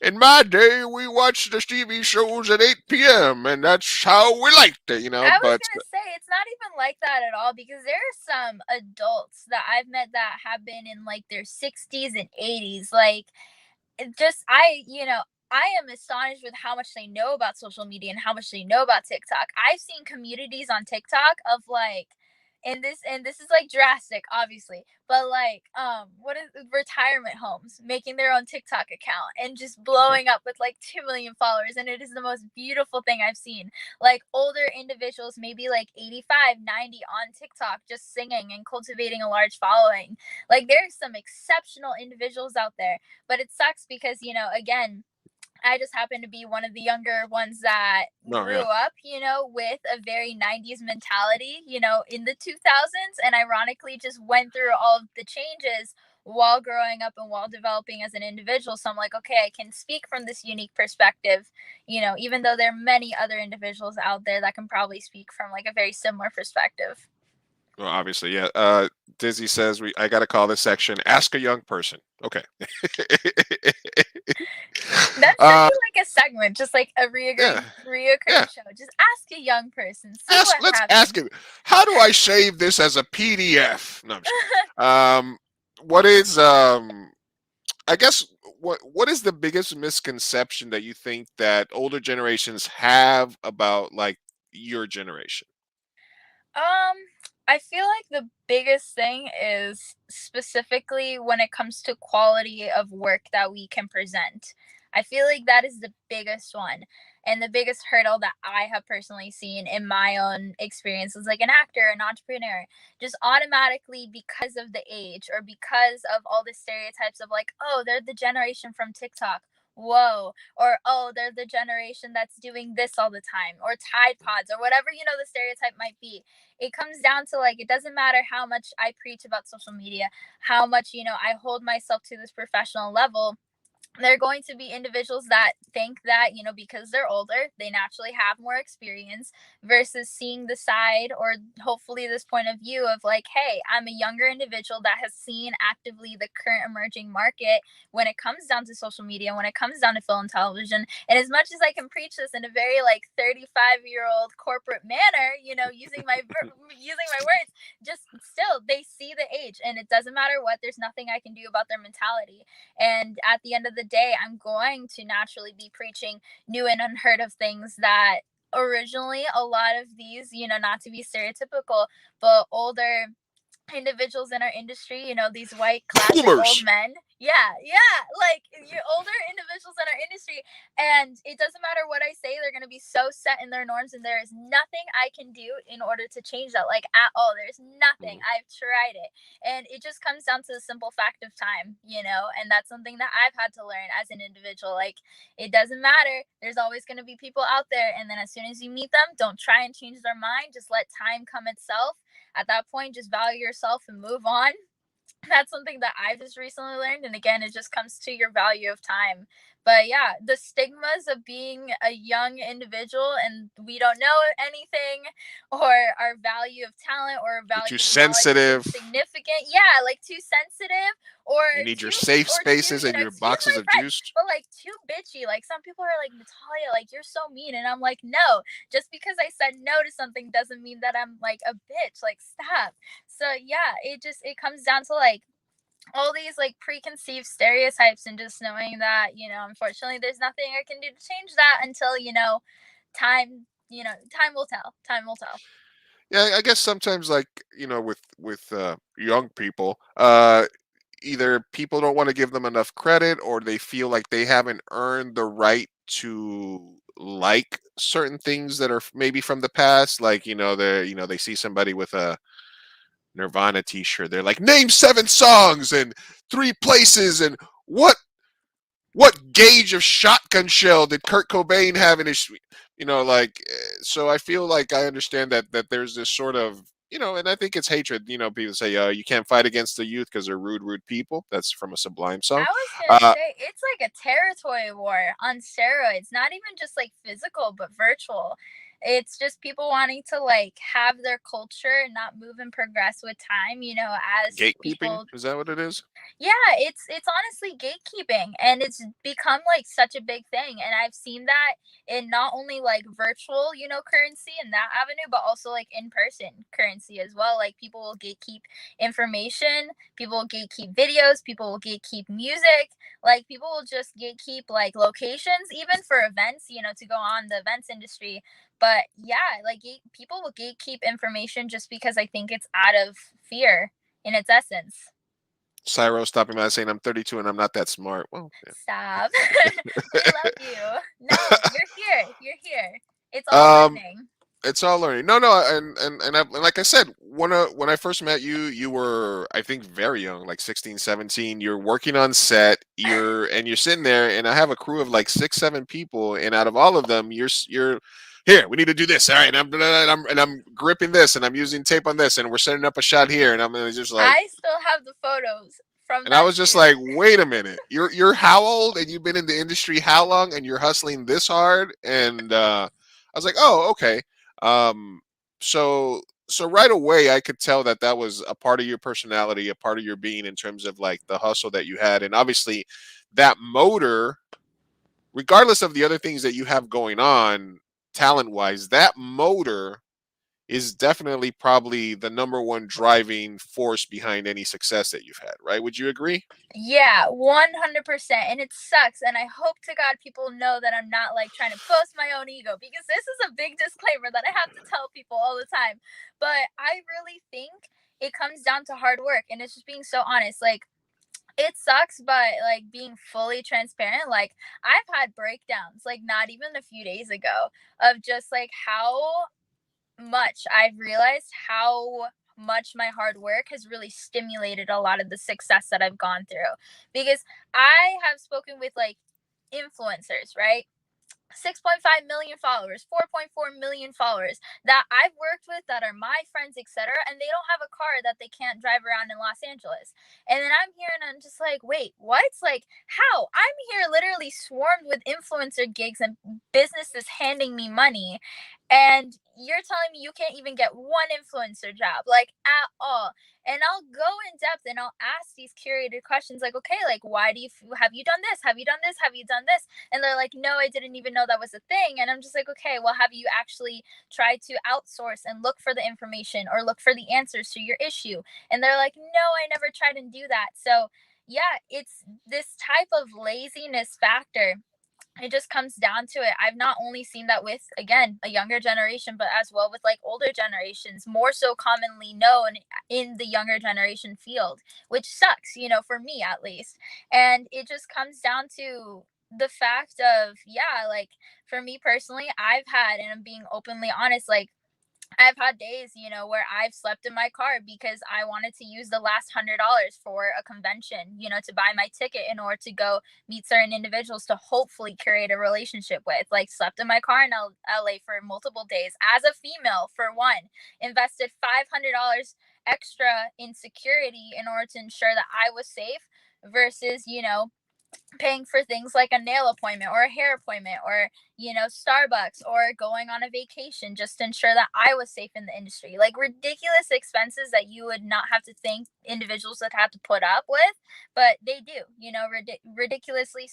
in my day, we watched the TV shows at 8 p.m. and that's how we liked it. I was But gonna say it's not even like that at all because there are some adults that I've met that have been in like their 60s and 80s. Like I am astonished with how much they know about social media and how much they know about TikTok. I've seen communities on TikTok of like, and this is like drastic, obviously, but like what is retirement homes making their own TikTok account and just blowing up with like 2 million followers, and it is the most beautiful thing I've seen. Like older individuals, maybe like 85, 90 on TikTok, just singing and cultivating a large following. Like there's some exceptional individuals out there, but it sucks because again, I just happen to be one of the younger ones that no, grew yeah. up, with a very 90s mentality, in the 2000s, and ironically just went through all of the changes while growing up and while developing as an individual. So I'm like, okay, I can speak from this unique perspective, even though there are many other individuals out there that can probably speak from like a very similar perspective. Well, obviously, yeah. Dizzy says I got to call this section "Ask a Young Person." Okay. That should uh, be like a segment, just like a yeah, reoccurring yeah. show. Just ask a young person, see what Let's ask happens. him. How do I save this as a PDF? No, I'm just kidding. What is I guess what is the biggest misconception that you think that older generations have about like your generation? Um, I feel like the biggest thing is specifically when it comes to quality of work that we can present. I feel like that is the biggest one. And the biggest hurdle that I have personally seen in my own experience as like an actor, an entrepreneur, just automatically because of the age or because of all the stereotypes of like, oh, they're the generation from TikTok. Whoa. Or, oh, they're the generation that's doing this all the time, or Tide Pods, or whatever, the stereotype might be. It comes down to like, it doesn't matter how much I preach about social media, how much I hold myself to this professional level. There are going to be individuals that think that because they're older they naturally have more experience versus seeing the side, or hopefully this point of view of like, hey, I'm a younger individual that has seen actively the current emerging market when it comes down to social media, when it comes down to film and television. And as much as I can preach this in a very like 35-year-old corporate manner, using my words, just still they see the age, and it doesn't matter what, there's nothing I can do about their mentality. And at the end of the day, I'm going to naturally be preaching new and unheard of things that originally a lot of these, not to be stereotypical, but older individuals in our industry, these white classic old Boomers. men. Yeah, yeah, like you older individuals in our industry, and it doesn't matter what I say, they're gonna be so set in their norms, and there is nothing I can do in order to change that, like at all. There's nothing. I've tried it, and it just comes down to the simple fact of time, and that's something that I've had to learn as an individual. Like, it doesn't matter. There's always gonna be people out there, and then as soon as you meet them, don't try and change their mind. Just let time come itself. At that point, just value yourself and move on. That's something that I just recently learned. And again, it just comes to your value of time. But yeah, the stigmas of being a young individual and we don't know anything, or our value of talent or You're too value of knowledge is sensitive. insignificant. Yeah, like too sensitive, or You need your too, safe or too, spaces and your excuse boxes my of French, juice. but like too bitchy. Like some people are like, Natalia, like you're so mean. And I'm like, no, just because I said no to something doesn't mean that I'm like a bitch. Like, stop. So yeah, it comes down to like all these like preconceived stereotypes, and just knowing that unfortunately there's nothing I can do to change that until time time will tell. Time will tell. Yeah, I guess sometimes like with young people, either people don't want to give them enough credit, or they feel like they haven't earned the right to like certain things that are maybe from the past. Like they see somebody with a Nirvana T-shirt, they're like, name 7 songs and 3 places, and what gauge of shotgun shell did Kurt Cobain have in his, so I feel like I understand that there's this sort of, and I think it's hatred. People say, you can't fight against the youth because they're rude people. That's from a Sublime song. I was gonna Uh, say it's like a territory war on steroids, not even just like physical but virtual. It's just people wanting to like have their culture and not move and progress with time, as Gatekeeping, people. is that what it is? Yeah, it's honestly gatekeeping, and it's become like such a big thing, and I've seen that in not only like virtual, currency in that avenue, but also like in person currency as well. Like people will gatekeep information, people will gatekeep videos, people will gatekeep music, like people will just gatekeep like locations even for events, to go on the events industry. But yeah, like people will gatekeep information just because I think it's out of fear in its essence. Cyro stopping by saying I'm 32 and I'm not that smart. Well, Stop. We love you. No, yeah. you're here. You're here. It's all um, learning. it's all learning. No, and like I said, when I first met you, you were, I think, very young, like 16, 17. You're working on set. You're sitting there, and I have a crew of like 6, 7 people, and out of all of them, you're here. We need to do this. All right, and I'm gripping this, and I'm using tape on this, and we're setting up a shot here, and I'm just like, I still have the photos from and I that was just shoot. like, wait a minute, you're how old, and you've been in the industry how long, and you're hustling this hard, and I was like, oh, okay. Um, so right away, I could tell that that was a part of your personality, a part of your being in terms of like the hustle that you had, and obviously that motor, regardless of the other things that you have going on, talent wise, that motor is definitely probably the number one driving force behind any success that you've had, right? Would you agree? Yeah, 100%. And it sucks. And I hope to God people know that I'm not like trying to boast my own ego, because this is a big disclaimer that I have to tell people all the time. But I really think it comes down to hard work, and it's just being so honest. Like, it sucks, but like being fully transparent, like I've had breakdowns, like not even a few days ago, of just like how much I've realized how much my hard work has really stimulated a lot of the success that I've gone through. Because I have spoken with like influencers, right? 6.5 million followers, 4.4 million followers that I've worked with that are my friends, etc. And they don't have a car that they can't drive around in Los Angeles. And then I'm here and I'm just like, wait, what? Like, how? I'm here literally swarmed with influencer gigs and businesses handing me money. And you're telling me you can't even get one influencer job, like at all. And I'll go in depth and I'll ask these curated questions like, okay, like, why do you have you done this? Have you done this? Have you done this? And they're like, no, I didn't even know that was a thing. And I'm just like, okay, well, have you actually tried to outsource and look for the information or look for the answers to your issue? And they're like, no, I never tried to do that. So yeah, it's this type of laziness factor. It just comes down to it. I've not only seen that with, again, a younger generation, but as well with like older generations, more so commonly known in the younger generation field, which sucks, for me at least. And it just comes down to the fact of, yeah, like for me personally, I've had, and I'm being openly honest, like I've had days, where I've slept in my car because I wanted to use the last $100 for a convention, to buy my ticket in order to go meet certain individuals to hopefully create a relationship with. Like, slept in my car in LA for multiple days as a female, for one, invested $500 extra in security in order to ensure that I was safe versus, paying for things like a nail appointment or a hair appointment or Starbucks or going on a vacation just to ensure that I was safe in the industry. Like ridiculous expenses that you would not have to think individuals would have to put up with, but they do, ridiculously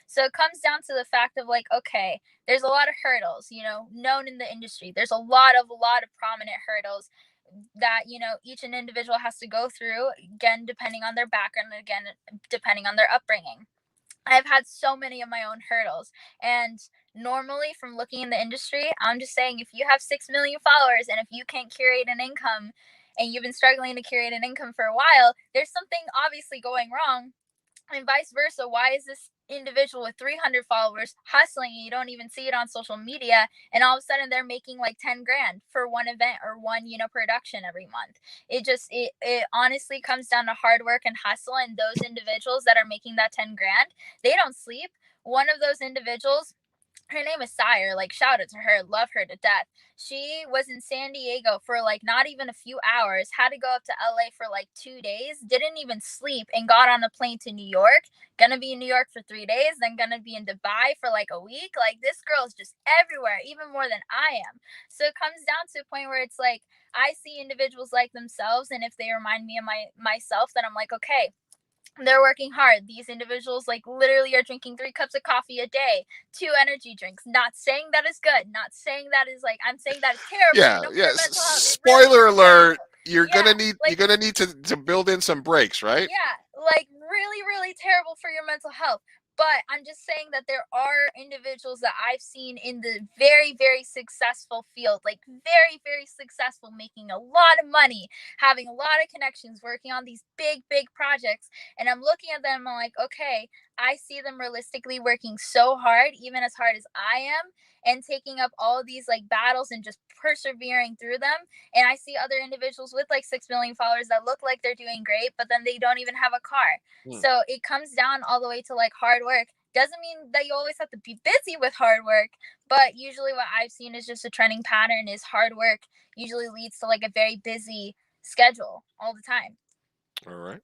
so it comes down to the fact of like, okay, there's a lot of hurdles, known in the industry. There's a lot of prominent hurdles that each an individual has to go through, again depending on their background, again depending on their upbringing. I've had so many of my own hurdles. And normally, from looking in the industry, I'm just saying if you have 6 million followers and if you can't curate an income and you've been struggling to curate an income for a while, there's something obviously going wrong. And vice versa. Why is this individual with 300 followers hustling and you don't even see it on social media, and all of a sudden they're making like 10 grand for one event or one production every month? It honestly comes down to hard work and hustle, and those individuals that are making that 10 grand, they don't sleep. One of those individuals her name is Sire. Like, shout out to her, love her to death. She was in San Diego for like not even a few hours, had to go up to LA for like 2 days, didn't even sleep, and got on a plane to New York. Gonna be in New York for 3 days, then gonna be in Dubai for like a week. Like, this girl is just everywhere, even more than I am. So it comes down to a point where it's like I see individuals like themselves, and if they remind me of myself, then I'm like, okay, they're working hard. These individuals like literally are drinking 3 cups of coffee a day, 2 energy drinks. Not saying that is good. Not saying that is like, I'm saying that is terrible. Yeah, For your yes. mental health. It really Spoiler is alert. terrible. You're Yeah, gonna need like to build in some breaks, right? yeah, like really, really terrible for your mental health. But I'm just saying that there are individuals that I've seen in the very, very successful field, like very, very successful, making a lot of money, having a lot of connections, working on these big, big projects. And I'm looking at them, I'm like, okay, I see them realistically working so hard, even as hard as I am, and taking up all of these like battles and just persevering through them. And I see other individuals with like 6 million followers that look like they're doing great, but then they don't even have a car. Hmm. So it comes down all the way to like hard work. Doesn't mean that you always have to be busy with hard work, but usually what I've seen is just a trending pattern is hard work usually leads to like a very busy schedule all the time. All right.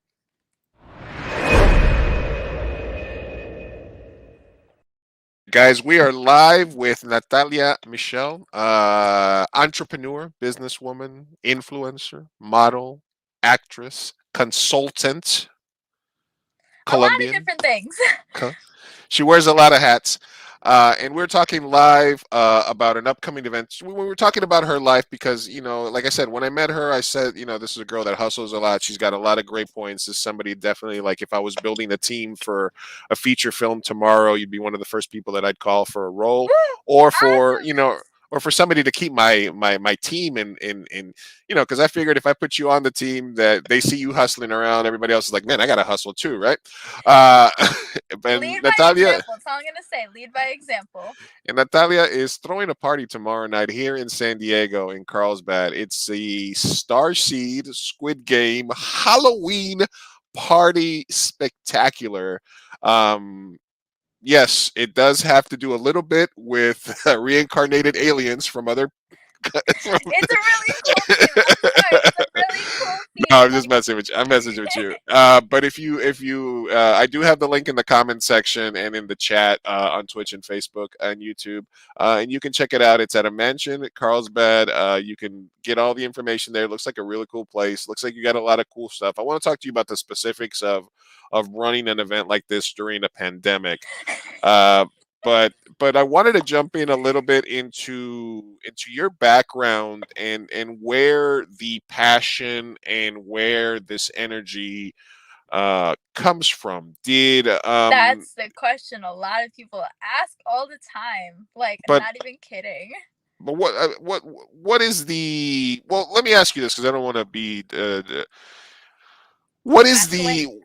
Guys, we are live with Natalya Michelle, entrepreneur, businesswoman, influencer, model, actress, consultant, A lot of Colombian. different things. She wears a lot of hats. And we're talking live about an upcoming event. We were talking about her life because, like I said, when I met her, I said, this is a girl that hustles a lot. She's got a lot of great points. This is somebody definitely, like, if I was building a team for a feature film tomorrow, you'd be one of the first people that I'd call for a role, or for, Awesome. or for somebody to keep my team in because I figured if I put you on the team, that they see you hustling around, everybody else is like, man, I got to hustle too, right? And Lead by Natalya. example. That's all I'm gonna say. Lead by example. And Natalya is throwing a party tomorrow night here in San Diego in Carlsbad. It's the Starseed Squid Game Halloween Party Spectacular. Um, yes, it does have to do a little bit with reincarnated aliens from other. It's a really cool theme. I'm sorry. It's a really cool theme. No, I'm just messing with you. I'm messing with you. But if you, I do have the link in the comment section and in the chat on Twitch and Facebook and YouTube, and you can check it out. It's at a mansion at Carlsbad. You can get all the information there. It looks like a really cool place. Looks like you got a lot of cool stuff. I want to talk to you about the specifics of running an event like this during a pandemic. But I wanted to jump in a little bit into your background and where the passion and where this energy comes from. That's the question a lot of people ask all the time. Like, I'm but not even kidding. but what is the, well, let me ask you this because I don't want to be what is Ask away. the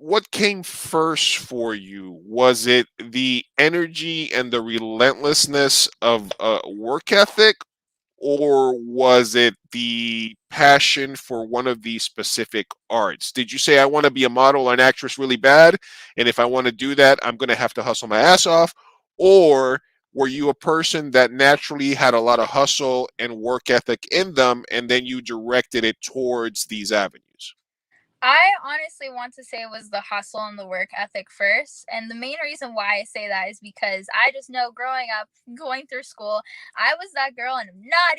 what came first for you? Was it the energy and the relentlessness of work ethic, or was it the passion for one of these specific arts? Did you say I want to be a model or an actress really bad, and if I want to do that, I'm going to have to hustle my ass off? Or were you a person that naturally had a lot of hustle and work ethic in them, and then you directed it towards these avenues? I honestly want to say it was the hustle and the work ethic first. And the main reason why I say that is because I just know growing up, going through school, I was that girl, and I'm not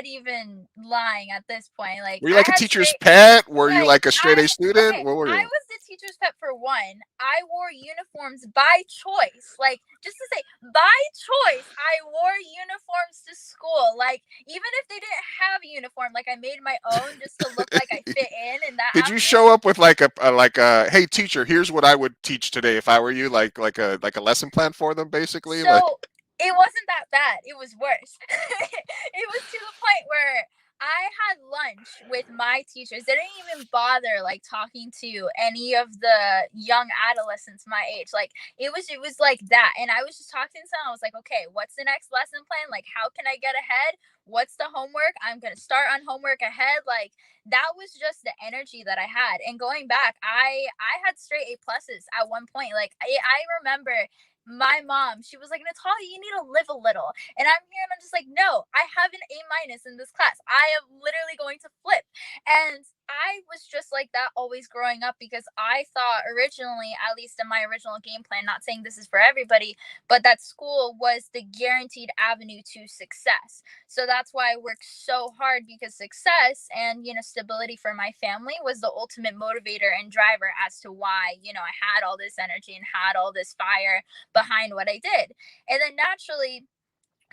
even lying at this point. Like, Were you I like a had teacher's straight pet? Were you like like a straight A student? okay, What were I you? was the teacher's pet for one. I wore uniforms by choice. Like, just to say, by choice, I wore uniforms to school. Like, even if they didn't have a uniform, like I made my own just to look like I fit in that Did you aspect. show up with like a hey teacher, here's what I would teach today if I were you, like a lesson plan for them basically? Like, So it wasn't that bad. It was worse. It was to the point where I had lunch with my teachers. They didn't even bother like talking to any of the young adolescents my age. Like, it was like that. And I was just talking to them. I was like, okay, what's the next lesson plan? Like, how can I get ahead? What's the homework? I'm gonna start on homework ahead. Like, that was just the energy that I had. And going back, I had straight A pluses at one point. Like, I remember my mom, she was like, Natalia, you need to live a little. And I'm here and I'm just like, no, I have an A minus in this class. I am literally going to flip. And I was just like that always growing up because I thought originally, at least in my original game plan, not saying this is for everybody, but that school was the guaranteed avenue to success. So that's why I worked so hard, because success and, stability for my family was the ultimate motivator and driver as to why, I had all this energy and had all this fire behind what I did. And then naturally,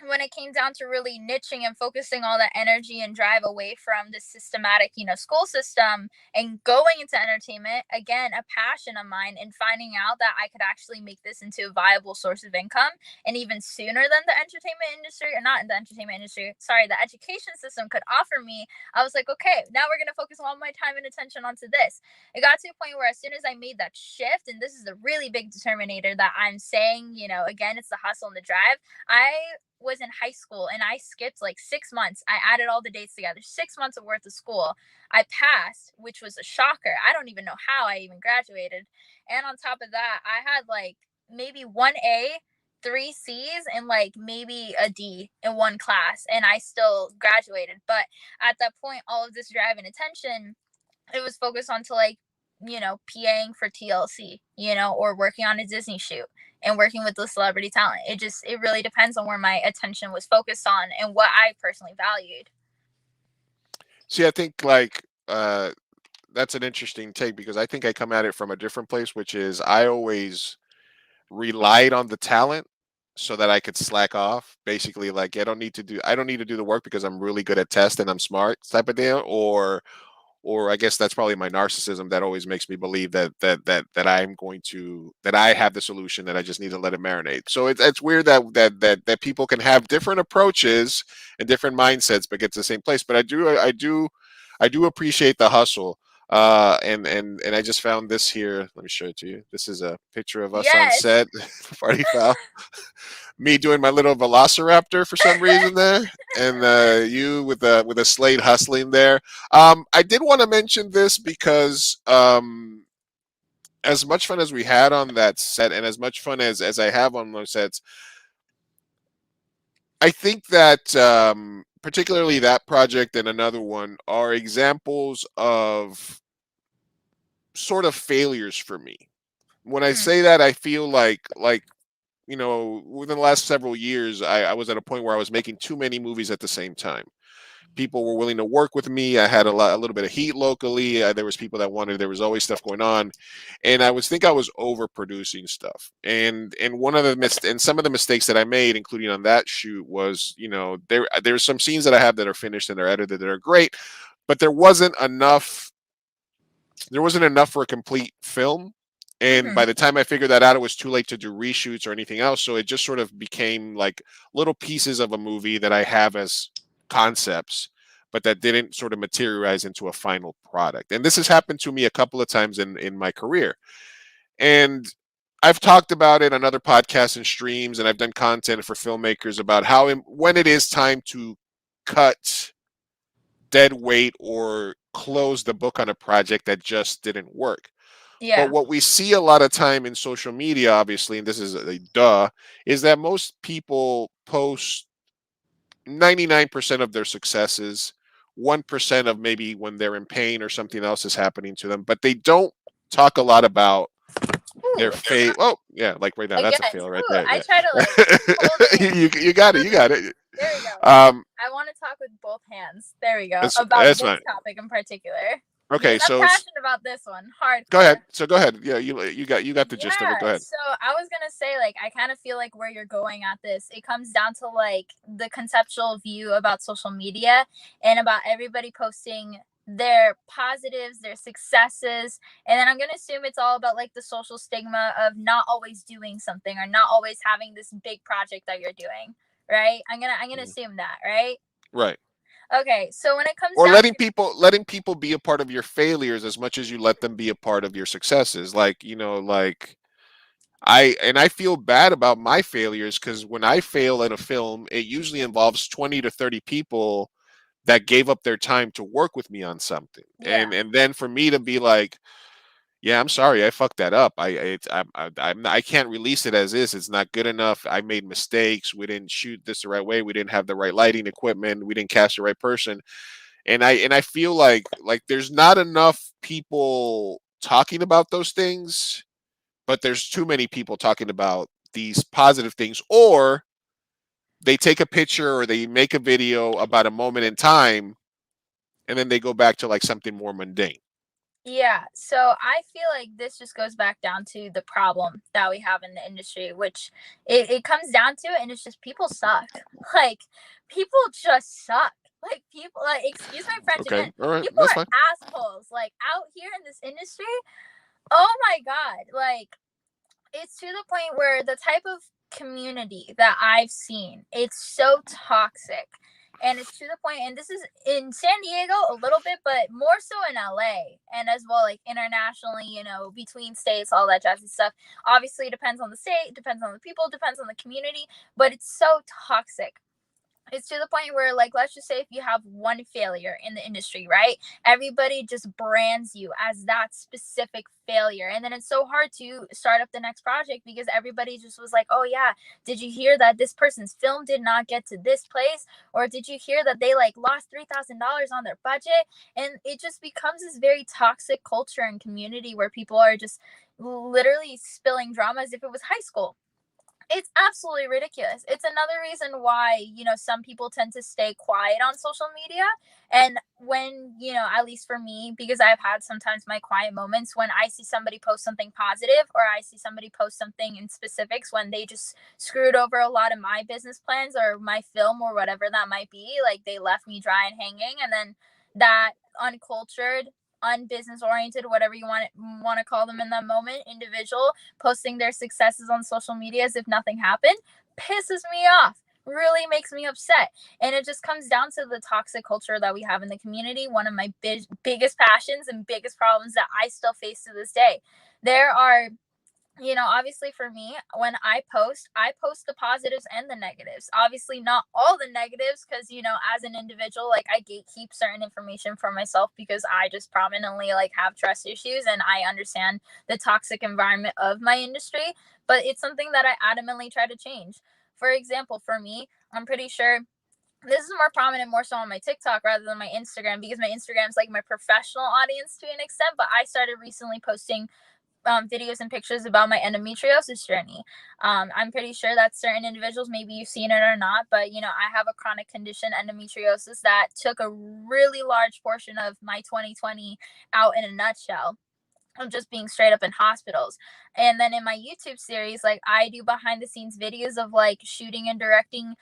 when it came down to really niching and focusing all that energy and drive away from the systematic, school system and going into entertainment, again, a passion of mine, and finding out that I could actually make this into a viable source of income, and even sooner than the entertainment industry, or not in the entertainment industry, sorry, the education system could offer me, I was like, okay, now we're going to focus all my time and attention onto this. It got to a point where as soon as I made that shift, and this is a really big determinator that I'm saying, again, it's the hustle and the drive. I was in high school and I skipped like 6 months. I added all the dates together, 6 months of worth of school. I passed, which was a shocker. I don't even know how I even graduated. And on top of that, I had like maybe 1A, 3 C's, and like maybe a D in one class, and I still graduated. But at that point, all of this drive and attention, it was focused on to like, PAing for TLC, or working on a Disney shoot and working with the celebrity talent. It really depends on where my attention was focused on and what I personally valued. See, I think like that's an interesting take, because I think I come at it from a different place, which is I always relied on the talent so that I could slack off. Basically, like I don't need to do the work because I'm really good at test and I'm smart type of deal. Or I guess that's probably my narcissism that always makes me believe that I have the solution, that I just need to let it marinate. So it's weird that people can have different approaches and different mindsets but get to the same place. But I do appreciate the hustle. And I just found this here. Let me show it to you. This is a picture of us on Yes. set. Party foul. Me doing my little velociraptor for some reason there, and you with a Slade hustling there. I did want to mention this because as much fun as we had on that set, and as much fun as I have on those sets, I think that particularly that project and another one are examples of sort of failures for me. When I say that, I feel like within the last several years, I was at a point where I was making too many movies at the same time. People were willing to work with me. I had a little bit of heat locally. There was people that wanted. There was always stuff going on, and I was overproducing stuff. And some of the mistakes that I made, including on that shoot, was there's some scenes that I have that are finished and they're edited that are great, but there wasn't enough. There wasn't enough for a complete film. And by the time I figured that out, it was too late to do reshoots or anything else. So it just sort of became like little pieces of a movie that I have as concepts, but that didn't sort of materialize into a final product. And this has happened to me a couple of times in my career. And I've talked about it on other podcasts and streams, and I've done content for filmmakers about how when it is time to cut dead weight or close the book on a project that just didn't work. Yeah. But what we see a lot of time in social media, obviously, and this is a duh, is that most people post 99% of their successes, 1% of maybe when they're in pain or something else is happening to them, but they don't talk a lot about their fail. Oh, yeah, like right now, that's a fail right there. I Yeah. try to hold it. You got it. You got it. There we go. I want to talk with both hands. There we go. About this topic in particular. Okay, I'm passionate about this one. Hard. Go ahead. So go ahead. Yeah, you got the gist of it. Go ahead. So I was gonna say, like, I kind of feel like where you're going at this, it comes down to like the conceptual view about social media and about everybody posting their positives, their successes, and then I'm gonna assume it's all about like the social stigma of not always doing something or not always having this big project that you're doing, right? I'm gonna assume that, right? Right. Okay, so when it comes or down letting people be a part of your failures as much as you let them be a part of your successes, I feel bad about my failures, because when I fail at a film, it usually involves 20 to 30 people that gave up their time to work with me on something. Yeah. And then for me to be like, Yeah, I'm sorry, I fucked that up. I can't release it as is. It's not good enough. I made mistakes. We didn't shoot this the right way. We didn't have the right lighting equipment. We didn't cast the right person. And I feel like there's not enough people talking about those things, but there's too many people talking about these positive things, or they take a picture or they make a video about a moment in time and then they go back to like something more mundane. Yeah, so I feel like this just goes back down to the problem that we have in the industry, which it comes down to it, and it's just people suck. Like, people just suck. Like, people, like, excuse my French Okay. again, All right. people That's are fine. assholes. Like, out here in this industry, oh my God. Like, it's to the point where the type of community that I've seen, it's so toxic. And it's to the point, and this is in San Diego a little bit, but more so in LA and as well, like internationally, between states, all that jazzy stuff. Obviously, it depends on the state, depends on the people, depends on the community, but it's so toxic. It's to the point where, like, let's just say if you have one failure in the industry, right? Everybody just brands you as that specific failure. And then it's so hard to start up the next project because everybody just was like, oh, yeah, did you hear that this person's film did not get to this place? Or did you hear that they like lost $3,000 on their budget? And it just becomes this very toxic culture and community where people are just literally spilling drama as if it was high school. It's absolutely ridiculous. It's another reason why, some people tend to stay quiet on social media. And when, at least for me, because I've had sometimes my quiet moments when I see somebody post something positive or I see somebody post something in specifics when they just screwed over a lot of my business plans or my film or whatever that might be, like they left me dry and hanging. And then that uncultured, unbusiness oriented, whatever you want to call them in that moment, individual posting their successes on social media as if nothing happened pisses me off, really makes me upset. And it just comes down to the toxic culture that we have in the community. One of my biggest passions and biggest problems that I still face to this day. There are, obviously for me, when I post the positives and the negatives. Obviously, not all the negatives, because, as an individual, like I gatekeep certain information for myself because I just prominently like have trust issues and I understand the toxic environment of my industry. But it's something that I adamantly try to change. For example, for me, I'm pretty sure this is more prominent more so on my TikTok rather than my Instagram because my Instagram is like my professional audience to an extent. But I started recently posting videos and pictures about my endometriosis journey. I'm pretty sure that certain individuals, maybe you've seen it or not, but I have a chronic condition, endometriosis, that took a really large portion of my 2020 out in a nutshell of just being straight up in hospitals. And then in my YouTube series, like I do behind the scenes videos of like shooting and directing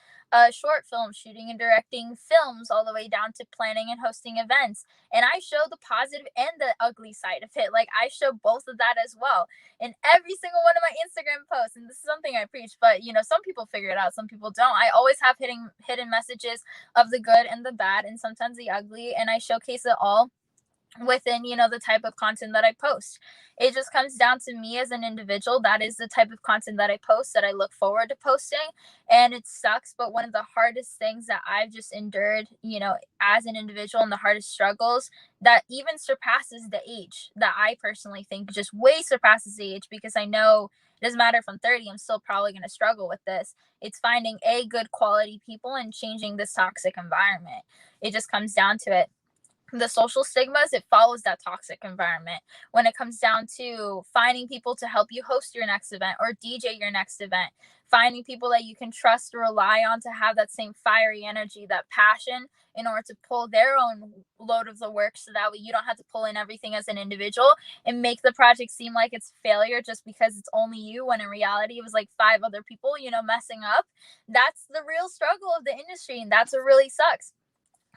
short films, shooting and directing films, all the way down to planning and hosting events. And I show the positive and the ugly side of it. Like I show both of that as well in every single one of my Instagram posts. And this is something I preach, but some people figure it out, some people don't. I always have hidden messages of the good and the bad and sometimes the ugly, and I showcase it all within the type of content that I post. It just comes down to me as an individual. That is the type of content that I post, that I look forward to posting. And it sucks, but one of the hardest things that I've just endured as an individual, and the hardest struggles that even surpasses the age, that I personally think just way surpasses the age, because I know it doesn't matter if I'm 30, I'm still probably going to struggle with this. It's finding good quality people and changing this toxic environment. It just comes down to it. The social stigmas, it follows that toxic environment. When it comes down to finding people to help you host your next event or DJ your next event, finding people that you can trust or rely on to have that same fiery energy, that passion, in order to pull their own load of the work, so that way you don't have to pull in everything as an individual and make the project seem like it's failure just because it's only you, when in reality it was like 5 other people messing up. That's the real struggle of the industry, and that's what really sucks.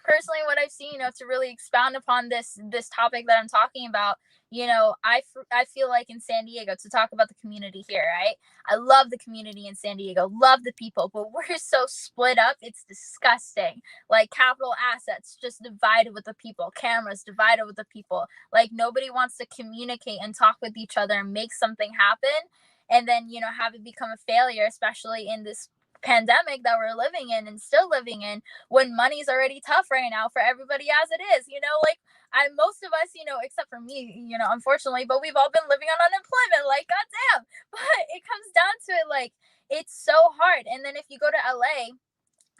Personally, what I've seen, to really expound upon this topic that I'm talking about, I feel like in San Diego, to talk about the community here, right? I love the community in San Diego, love the people, but we're so split up, it's disgusting. Like capital assets just divided with the people, cameras divided with the people. Like nobody wants to communicate and talk with each other and make something happen, and then have it become a failure, especially in this pandemic that we're living in and still living in, when money's already tough right now for everybody as it is, like most of us, except for me, unfortunately, but we've all been living on unemployment, like goddamn. But it comes down to it, like it's so hard. And then if you go to LA,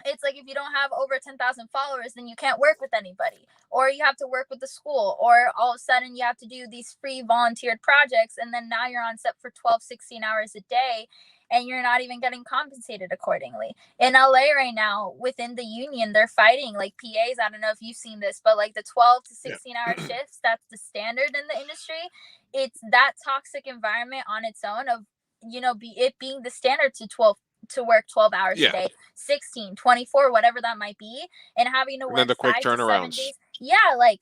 it's like if you don't have over 10,000 followers, then you can't work with anybody, or you have to work with the school, or all of a sudden you have to do these free volunteered projects, and then now you're on set for 12, 16 hours a day, and you're not even getting compensated accordingly. In LA right now, within the union, they're fighting like PAs. I don't know if you've seen this, but like the 12 to 16-hour shifts, that's the standard in the industry. It's that toxic environment on its own of, it being the standard to work 12 hours a day, 16, 24, whatever that might be, and having to work the quick 5 to 7 turnarounds. days. Like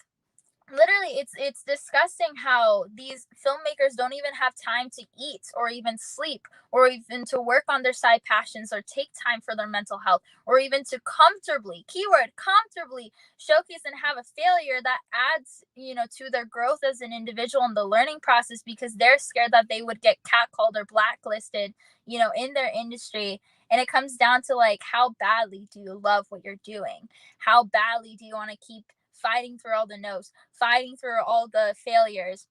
literally, it's disgusting how these filmmakers don't even have time to eat or even sleep or even to work on their side passions or take time for their mental health or even to comfortably showcase and have a failure that adds to their growth as an individual in the learning process, because they're scared that they would get catcalled or blacklisted in their industry. And it comes down to like, how badly do you love what you're doing? How badly do you want to keep fighting through all the no's, fighting through all the failures,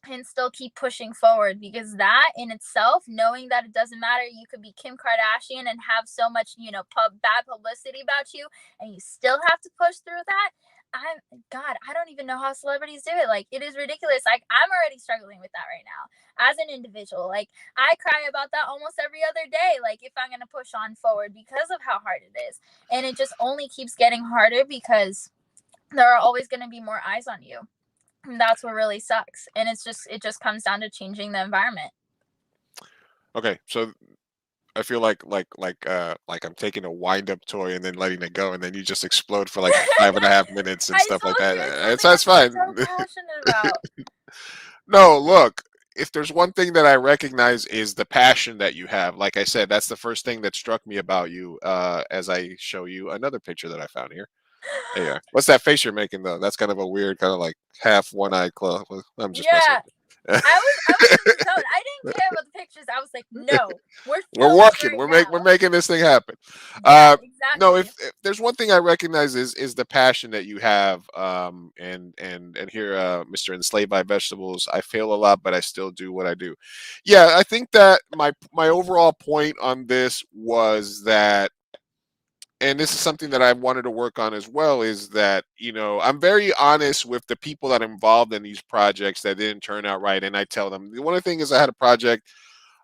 and still keep pushing forward? Because that in itself, knowing that it doesn't matter, you could be Kim Kardashian and have so much, bad publicity about you, and you still have to push through that. I don't even know how celebrities do it. Like, it is ridiculous. Like, I'm already struggling with that right now as an individual. Like, I cry about that almost every other day, like if I'm going to push on forward, because of how hard it is. And it just only keeps getting harder because there are always going to be more eyes on you. And that's what really sucks. And it just comes down to changing the environment. Okay, so I feel like I'm taking a wind up toy and then letting it go, and then you just explode for like 5.5 minutes and stuff like that. That's fine. So passionate about. No, look, if there's one thing that I recognize is the passion that you have. Like I said, that's the first thing that struck me about you. As I show you another picture that I found here. There you are. What's that face you're making though? That's kind of a weird, kind of like half one eye close. I'm just messing with you. I was in the zone. I didn't care about the pictures. I was like, no, we're working. Right We're making this thing happen. Exactly. No, if there's one thing I recognize is the passion that you have. And here, Mr. Enslaved by Vegetables, I fail a lot, but I still do what I do. Yeah, I think that my overall point on this was that, and this is something that I wanted to work on as well, is that, I'm very honest with the people that are involved in these projects that didn't turn out right. And I tell them, one of the things, I had a project,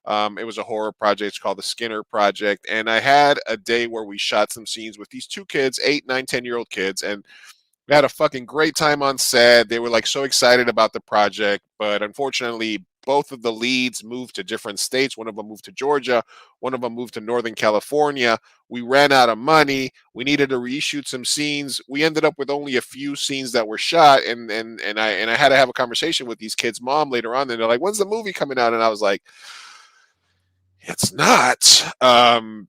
it was a horror project. It's called the Skinner Project. And I had a day where we shot some scenes with these two kids, 8, 9, 10-year-old kids. And we had a fucking great time on set. They were like so excited about the project, but unfortunately, both of the leads moved to different states. One of them moved to Georgia. One of them moved to Northern California. We ran out of money. We needed to reshoot some scenes. We ended up with only a few scenes that were shot. And I had to have a conversation with these kids' mom later on. And they're like, "When's the movie coming out?" And I was like, "It's not." And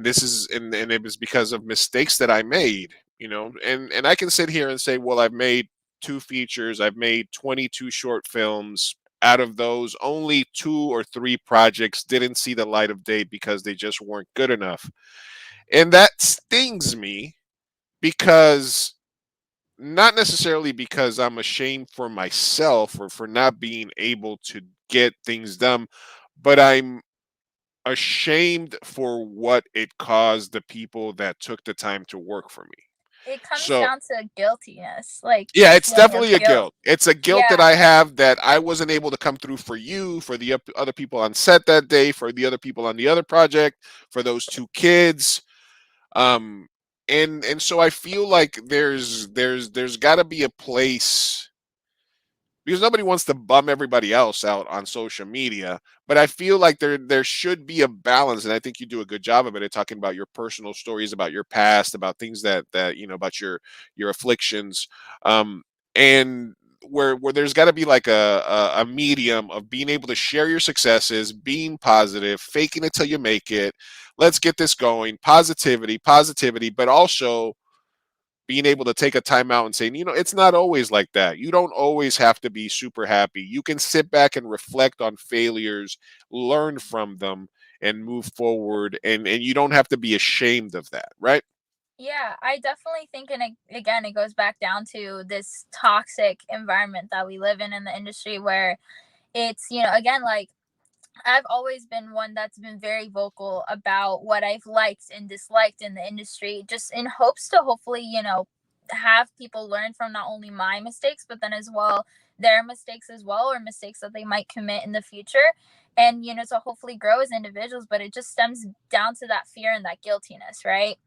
this is, and it was because of mistakes that I made, and I can sit here and say, well, I've made 2 features. I've made 22 short films. Out of those, only 2 or 3 projects didn't see the light of day because they just weren't good enough. And that stings me, because not necessarily because I'm ashamed for myself or for not being able to get things done, but I'm ashamed for what it caused the people that took the time to work for me. It comes down to guiltiness. Like, yeah, it's definitely a guilt. It's a guilt that I have, that I wasn't able to come through for you, for the other people on set that day, for the other people on the other project, for those 2 kids. And so I feel like there's got to be a place, because nobody wants to bum everybody else out on social media, but I feel like there should be a balance, and I think you do a good job of it, talking about your personal stories, about your past, about things that about your afflictions, and where there's got to be like a medium of being able to share your successes, being positive, faking it till you make it. Let's get this going, positivity, but also being able to take a time out and saying, it's not always like that. You don't always have to be super happy. You can sit back and reflect on failures, learn from them, and move forward, and you don't have to be ashamed of that, right? Yeah, I definitely think, and again, it goes back down to this toxic environment that we live in the industry where it's, again, like I've always been one that's been very vocal about what I've liked and disliked in the industry, just in hopes to hopefully, have people learn from not only my mistakes, but then as well their mistakes as well, or mistakes that they might commit in the future. And, to hopefully grow as individuals. But it just stems down to that fear and that guiltiness, right?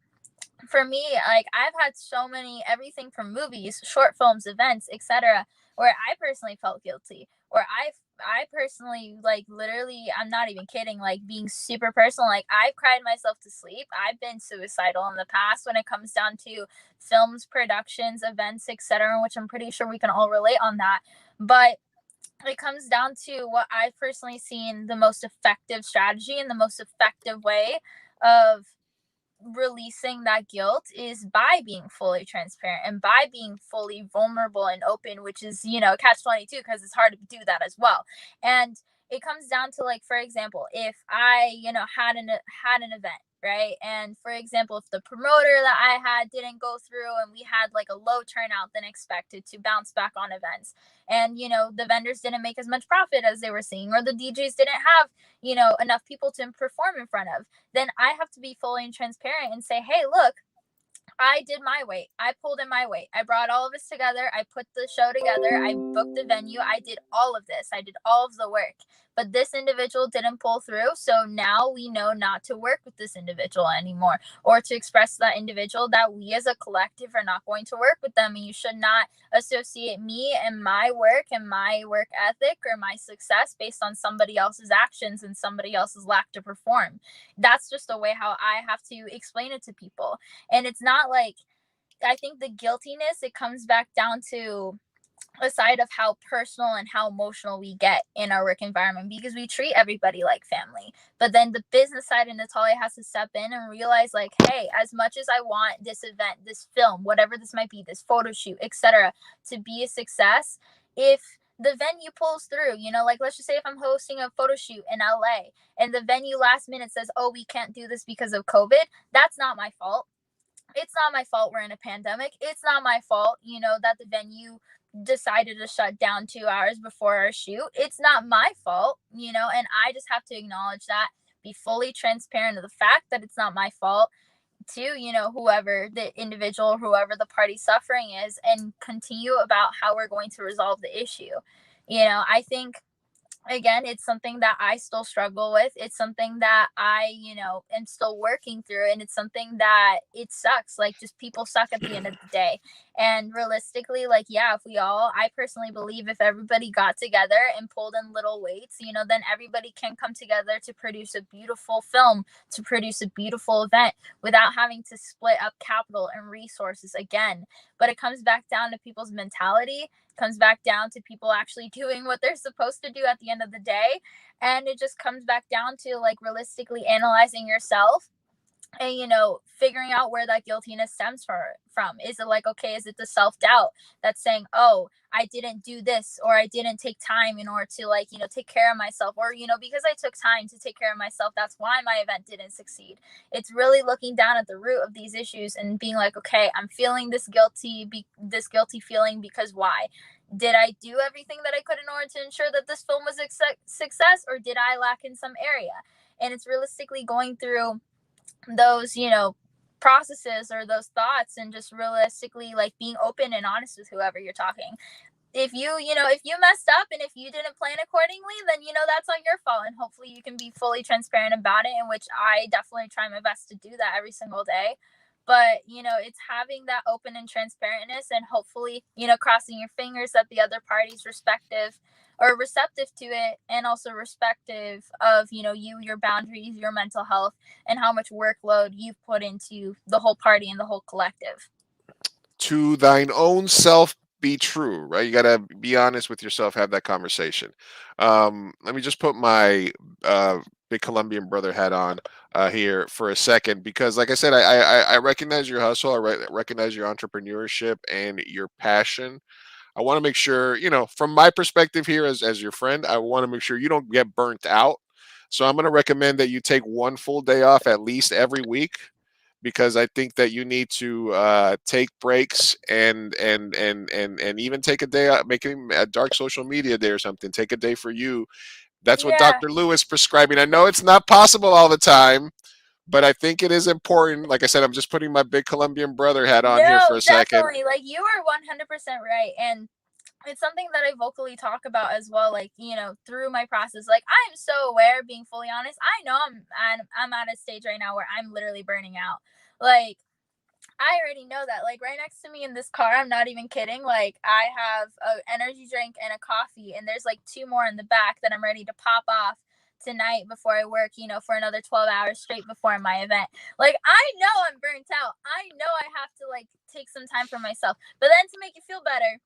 For me, like I've had so many everything from movies, short films, events, etc., where I personally felt guilty, or I personally like literally, I'm not even kidding, like being super personal, like I've cried myself to sleep. I've been suicidal in the past when it comes down to films, productions, events, etc., which I'm pretty sure we can all relate on that. But it comes down to what I've personally seen the most effective strategy and the most effective way of releasing that guilt is by being fully transparent and by being fully vulnerable and open, which is, catch 22 because it's hard to do that as well. And it comes down to, like, for example, if I, had an event, right? And for example, if the promoter that I had didn't go through and we had like a low turnout than expected to bounce back on events, and the vendors didn't make as much profit as they were seeing, or the DJs didn't have, enough people to perform in front of, then I have to be fully and transparent and say, hey, look, I did my weight. I pulled in my weight. I brought all of us together. I put the show together. I booked the venue. I did all of this. I did all of the work. But this individual didn't pull through. So now we know not to work with this individual anymore, or to express to that individual that we as a collective are not going to work with them. And you should not associate me and my work ethic or my success based on somebody else's actions and somebody else's lack to perform. That's just the way how I have to explain it to people. And it's not like, I think the guiltiness, it comes back down to a side of how personal and how emotional we get in our work environment, because we treat everybody like family. But then the business side in Natalia has to step in and realize, like, hey, as much as I want this event, this film, whatever this might be, this photo shoot, etc., to be a success, if the venue pulls through, like let's just say if I'm hosting a photo shoot in LA and the venue last minute says, oh, we can't do this because of COVID, that's not my fault. It's not my fault we're in a pandemic. It's not my fault, that the venue decided to shut down 2 hours before our shoot. It's not my fault, and I just have to acknowledge that, be fully transparent of the fact that it's not my fault to, whoever the individual, whoever the party suffering is, and continue about how we're going to resolve the issue. I think, again, it's something that I still struggle with. It's something that I, am still working through. And it's something that it sucks. Like, just people suck at the end of the day. And realistically, like, yeah, I personally believe if everybody got together and pulled in little weights, then everybody can come together to produce a beautiful film, to produce a beautiful event without having to split up capital and resources again. But it comes back down to people's mentality, comes back down to people actually doing what they're supposed to do at the end of the day. And it just comes back down to, like, realistically analyzing yourself and, figuring out where that guiltiness stems from. Is it like, okay, is it the self-doubt that's saying, oh, I didn't do this, or I didn't take time in order to, like, take care of myself, or, because I took time to take care of myself, that's why my event didn't succeed. It's really looking down at the root of these issues and being like, okay, I'm feeling this guilty feeling because why? Did I do everything that I could in order to ensure that this film was a success, or did I lack in some area? And it's realistically going through those, processes or those thoughts, and just realistically, like, being open and honest with whoever you're talking. If you messed up and if you didn't plan accordingly, then, that's on your fault. And hopefully you can be fully transparent about it, in which I definitely try my best to do that every single day. But, it's having that open and transparentness, and hopefully, crossing your fingers that the other party's receptive to it, and also respective of, your boundaries, your mental health, and how much workload you've put into the whole party and the whole collective. To thine own self be true, right? You got to be honest with yourself, have that conversation. Let me just put my big Colombian brother hat on here for a second, because like I said, I recognize your hustle. Recognize your entrepreneurship and your passion. I want to make sure, from my perspective here as your friend, I want to make sure you don't get burnt out. So I'm going to recommend that you take one full day off at least every week, because I think that you need to take breaks and even take a day out, making a dark social media day or something. Take a day for you. That's what Yeah. Dr. Lewis prescribing. I know it's not possible all the time, but I think it is important. Like I said, I'm just putting my big Colombian brother hat on here for No, a second. definitely. Like you are 100% right. And it's something that I vocally talk about as well, like, through my process. Like I'm so aware, being fully honest. I know I'm at a stage right now where I'm literally burning out. Like I already know that. Like right next to me in this car, I'm not even kidding. Like I have a energy drink and a coffee, and there's like two more in the back that I'm ready to pop off tonight before I work, for another 12 hours straight before my event. Like I know I'm burnt out. I know I have to like take some time for myself. But then to make you feel better,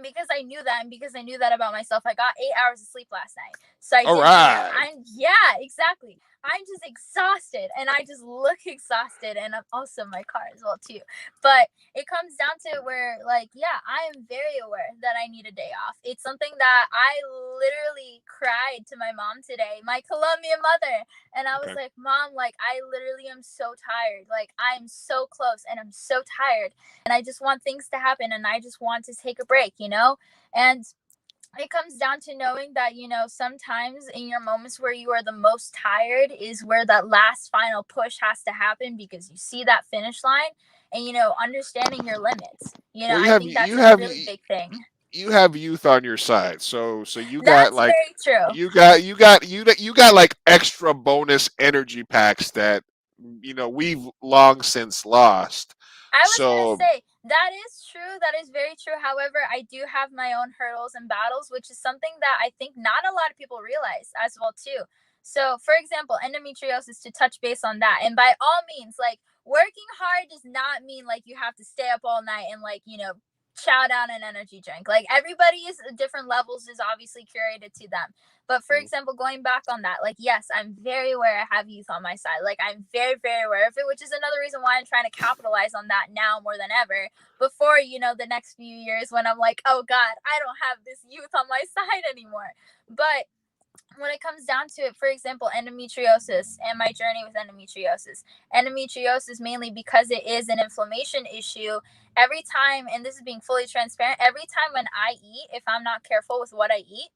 because I knew that, and because I knew that about myself, I got 8 hours of sleep last night. So I All did do that. right. Yeah, exactly. I'm just exhausted, and I just look exhausted, and I'm also my car as well too. But it comes down to where, like, yeah, I am very aware that I need a day off. It's something that I literally cried to my mom today, my Colombian mother, and I was Okay. like, Mom, like, I literally am so tired. Like, I'm so close, and I'm so tired, and I just want things to happen, and I just want to take a break. And it comes down to knowing that, sometimes in your moments where you are the most tired is where that last final push has to happen, because you see that finish line, and, understanding your limits. Well, I think that's a really big thing. you have youth on your side, so you got That's like very true. you got like extra bonus energy packs that we've long since lost. I was gonna So say that is true. That is very true. However, I do have my own hurdles and battles, which is something that I think not a lot of people realize as well too. So, for example, endometriosis, to touch base on that, and by all means, like working hard does not mean like you have to stay up all night and like chow down an energy drink. Like everybody is different levels is obviously curated to them. But for example, going back on that, like, yes, I'm very aware I have youth on my side. Like, I'm very, very aware of it, which is another reason why I'm trying to capitalize on that now more than ever. Before, the next few years when I'm like, oh God, I don't have this youth on my side anymore. But when it comes down to it, for example, endometriosis and my journey with endometriosis mainly because it is an inflammation issue. Every time, and this is being fully transparent, every time when I eat, if I'm not careful with what I eat,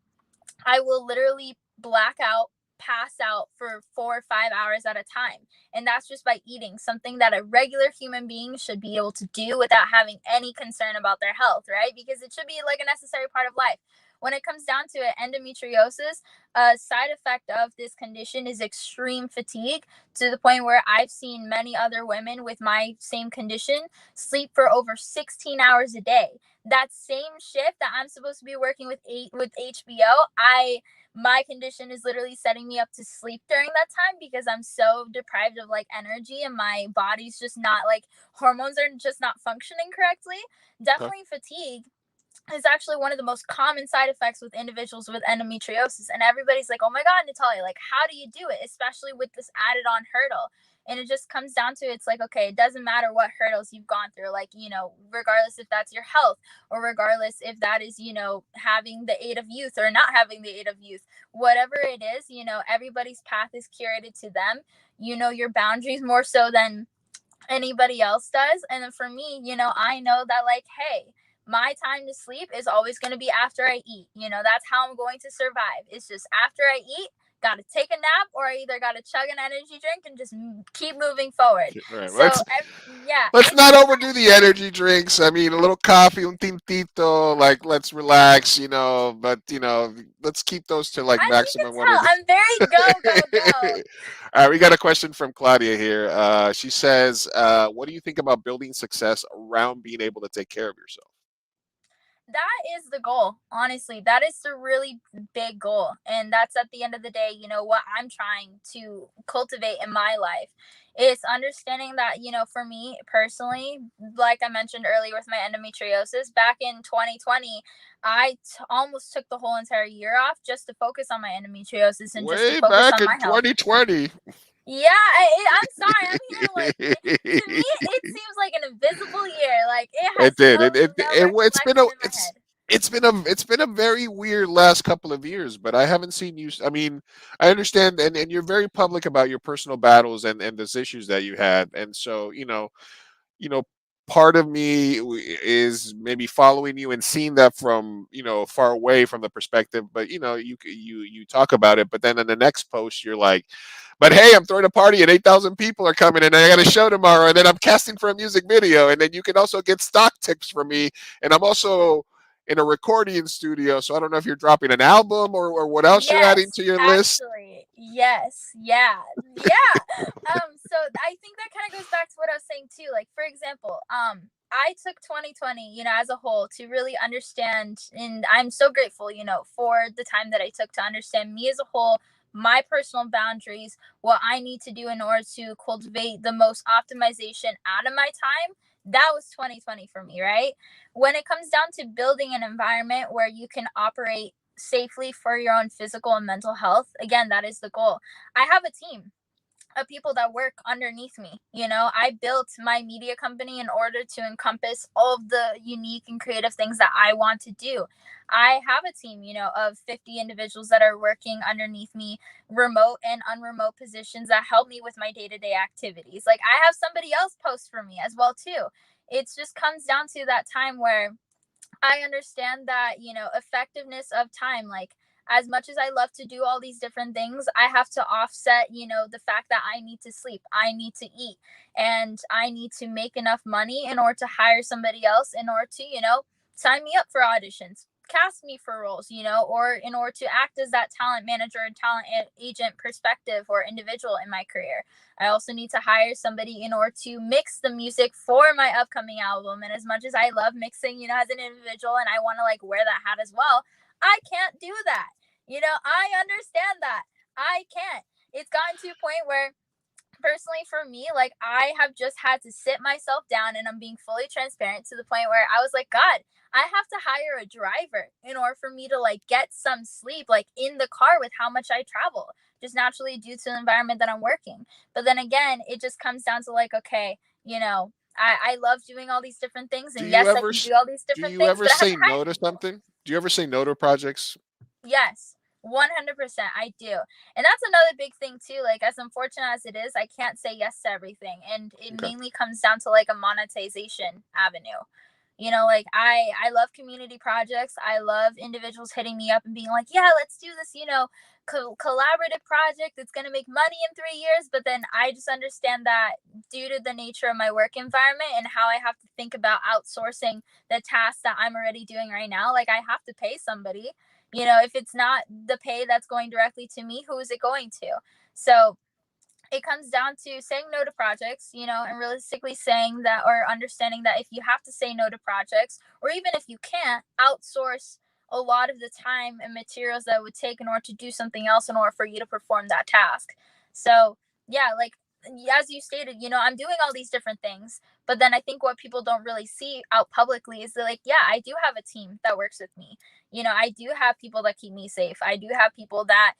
I will literally black out, pass out for 4 or 5 hours at a time. And that's just by eating, something that a regular human being should be able to do without having any concern about their health, right? Because it should be like a necessary part of life. When it comes down to it, endometriosis, a side effect of this condition is extreme fatigue, to the point where I've seen many other women with my same condition sleep for over 16 hours a day. That same shift that I'm supposed to be working with HBO, my condition is literally setting me up to sleep during that time, because I'm so deprived of like energy, and my body's just not like, hormones are just not functioning correctly. okay. Definitely fatigue is actually one of the most common side effects with individuals with endometriosis. And everybody's like, oh my God, Natalya, like, how do you do it? Especially with this added on hurdle. And it just comes down to, it's like, okay, it doesn't matter what hurdles you've gone through, like, regardless if that's your health, or regardless if that is, having the aid of youth or not having the aid of youth, whatever it is, everybody's path is curated to them. Your boundaries more so than anybody else does. And then for me, I know that, like, hey, my time to sleep is always going to be after I eat. That's how I'm going to survive. It's just after I eat, got to take a nap, or I either got to chug an energy drink and just keep moving forward. All right. So, yeah, Let's it's not just, overdo the energy drinks. I mean, a little coffee, un tintito, like let's relax, but let's keep those to like as you can maximum one tell, or I'm very go. All right, we got a question from Claudia here. She says, what do you think about building success around being able to take care of yourself? That is the goal. Honestly, that is the really big goal. And that's at the end of the day, what I'm trying to cultivate in my life. It's understanding that, for me personally, like I mentioned earlier with my endometriosis, back in 2020, almost took the whole entire year off just to focus on my endometriosis and just to Way focus back on in my health. 2020. Yeah, I'm sorry. I'm here like, to me, it seems like an invisible year. Like it has It did. totally never It's been collected in my it's head. it's been a very weird last couple of years, but I haven't seen you. I mean, I understand, and you're very public about your personal battles and those issues that you had, and so you know, part of me is maybe following you and seeing that from far away from the perspective, but you talk about it, but then in the next post you're like, but hey, I'm throwing a party and 8,000 people are coming and I got a show tomorrow and then I'm casting for a music video and then you can also get stock tips from me and I'm also in a recording studio. So I don't know if you're dropping an album or what else you're adding Yes, to your list. actually. Yes. Yeah. Yeah. So I think that kind of goes back to what I was saying too. Like, for example, I took 2020, as a whole to really understand, and I'm so grateful, for the time that I took to understand me as a whole, my personal boundaries, what I need to do in order to cultivate the most optimization out of my time. That was 2020 for me, right? When it comes down to building an environment where you can operate safely for your own physical and mental health, again, that is the goal. I have a team of people that work underneath me. I built my media company in order to encompass all of the unique and creative things that I want to do. I have a team, of 50 individuals that are working underneath me, remote and unremote positions that help me with my day-to-day activities. Like, I have somebody else post for me as well too. It just comes down to that time where I understand that, effectiveness of time, like, as much as I love to do all these different things, I have to offset, the fact that I need to sleep, I need to eat, and I need to make enough money in order to hire somebody else in order to, sign me up for auditions, cast me for roles, or in order to act as that talent manager and talent agent perspective or individual in my career. I also need to hire somebody in order to mix the music for my upcoming album. And as much as I love mixing, as an individual, and I want to like wear that hat as well, I can't do that. I understand that. I can't. It's gotten to a point where, personally for me, like, I have just had to sit myself down, and I'm being fully transparent, to the point where I was like, God, I have to hire a driver in order for me to like get some sleep, like in the car, with how much I travel, just naturally due to the environment that I'm working. But then again, it just comes down to like, okay, I love doing all these different things, Do and you yes, I ever can do all these do different you things, ever but I have say to hire no to people. something? Do you ever say no to projects? Yes, 100%. I do. And that's another big thing too. Like, as unfortunate as it is, I can't say yes to everything. And it Okay. mainly comes down to like a monetization avenue. Like, I love community projects. I love individuals hitting me up and being like, "Yeah, let's do this, collaborative project that's going to make money in 3 years." But then I just understand that, due to the nature of my work environment and how I have to think about outsourcing the tasks that I'm already doing right now, like, I have to pay somebody. If it's not the pay that's going directly to me, who is it going to? So it comes down to saying no to projects, and realistically saying that, or understanding that, if you have to say no to projects, or even if you can't, outsource a lot of the time and materials that it would take in order to do something else in order for you to perform that task. So, yeah, like, as you stated, I'm doing all these different things, but then I think what people don't really see out publicly is that, like, yeah, I do have a team that works with me. I do have people that keep me safe. I do have people that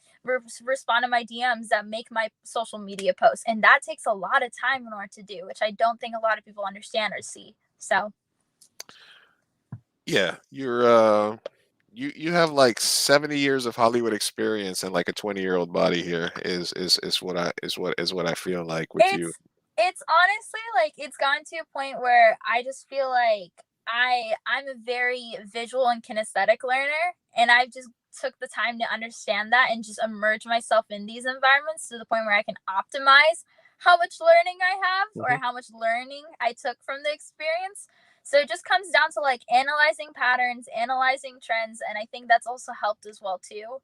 respond to my DMs, that make my social media posts. And that takes a lot of time in order to do, which I don't think a lot of people understand or see. So, Yeah, you have like 70 years of Hollywood experience and like a 20-year-old body here is what I feel like with you. it's honestly, like, it's gotten to a point where I just feel like I'm a very visual and kinesthetic learner, and I've just took the time to understand that and just immerse myself in these environments to the point where I can optimize how much learning I have, Mhm. or how much learning I took from the experience. So it just comes down to like analyzing patterns, analyzing trends, and I think that's also helped as well too.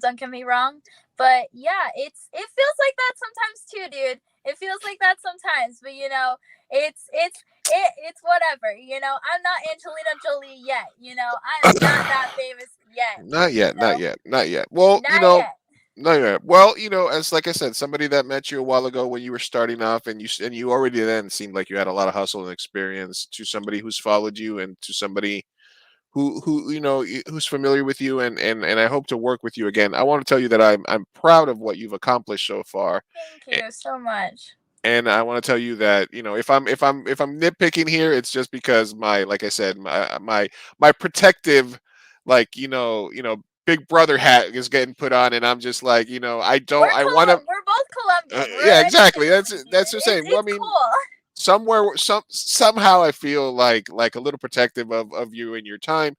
Don't get me wrong, but yeah, it feels like that sometimes too, dude. It feels like that sometimes, but it's whatever. I'm not Angelina Jolie yet. I'm not that famous yet. Not You yet, not know, yet, not yet. Well, not yet. not yet. Well, as like I said, somebody that met you a while ago when you were starting off, and you already then seemed like you had a lot of hustle and experience, to somebody who's followed you, and to somebody who who's familiar with you, and I hope to work with you again. I want to tell you that I'm proud of what you've accomplished so far. Thank you so much. And I want to tell you that, if I'm nitpicking here, it's just because like I said, my protective, like, big brother hat is getting put on, and I'm just like, I want to. We're both Colombian. Yeah, We're in exactly. agreement That's with you. that's the same. Well, I It's mean, cool. somehow I feel like a little protective of you and your time,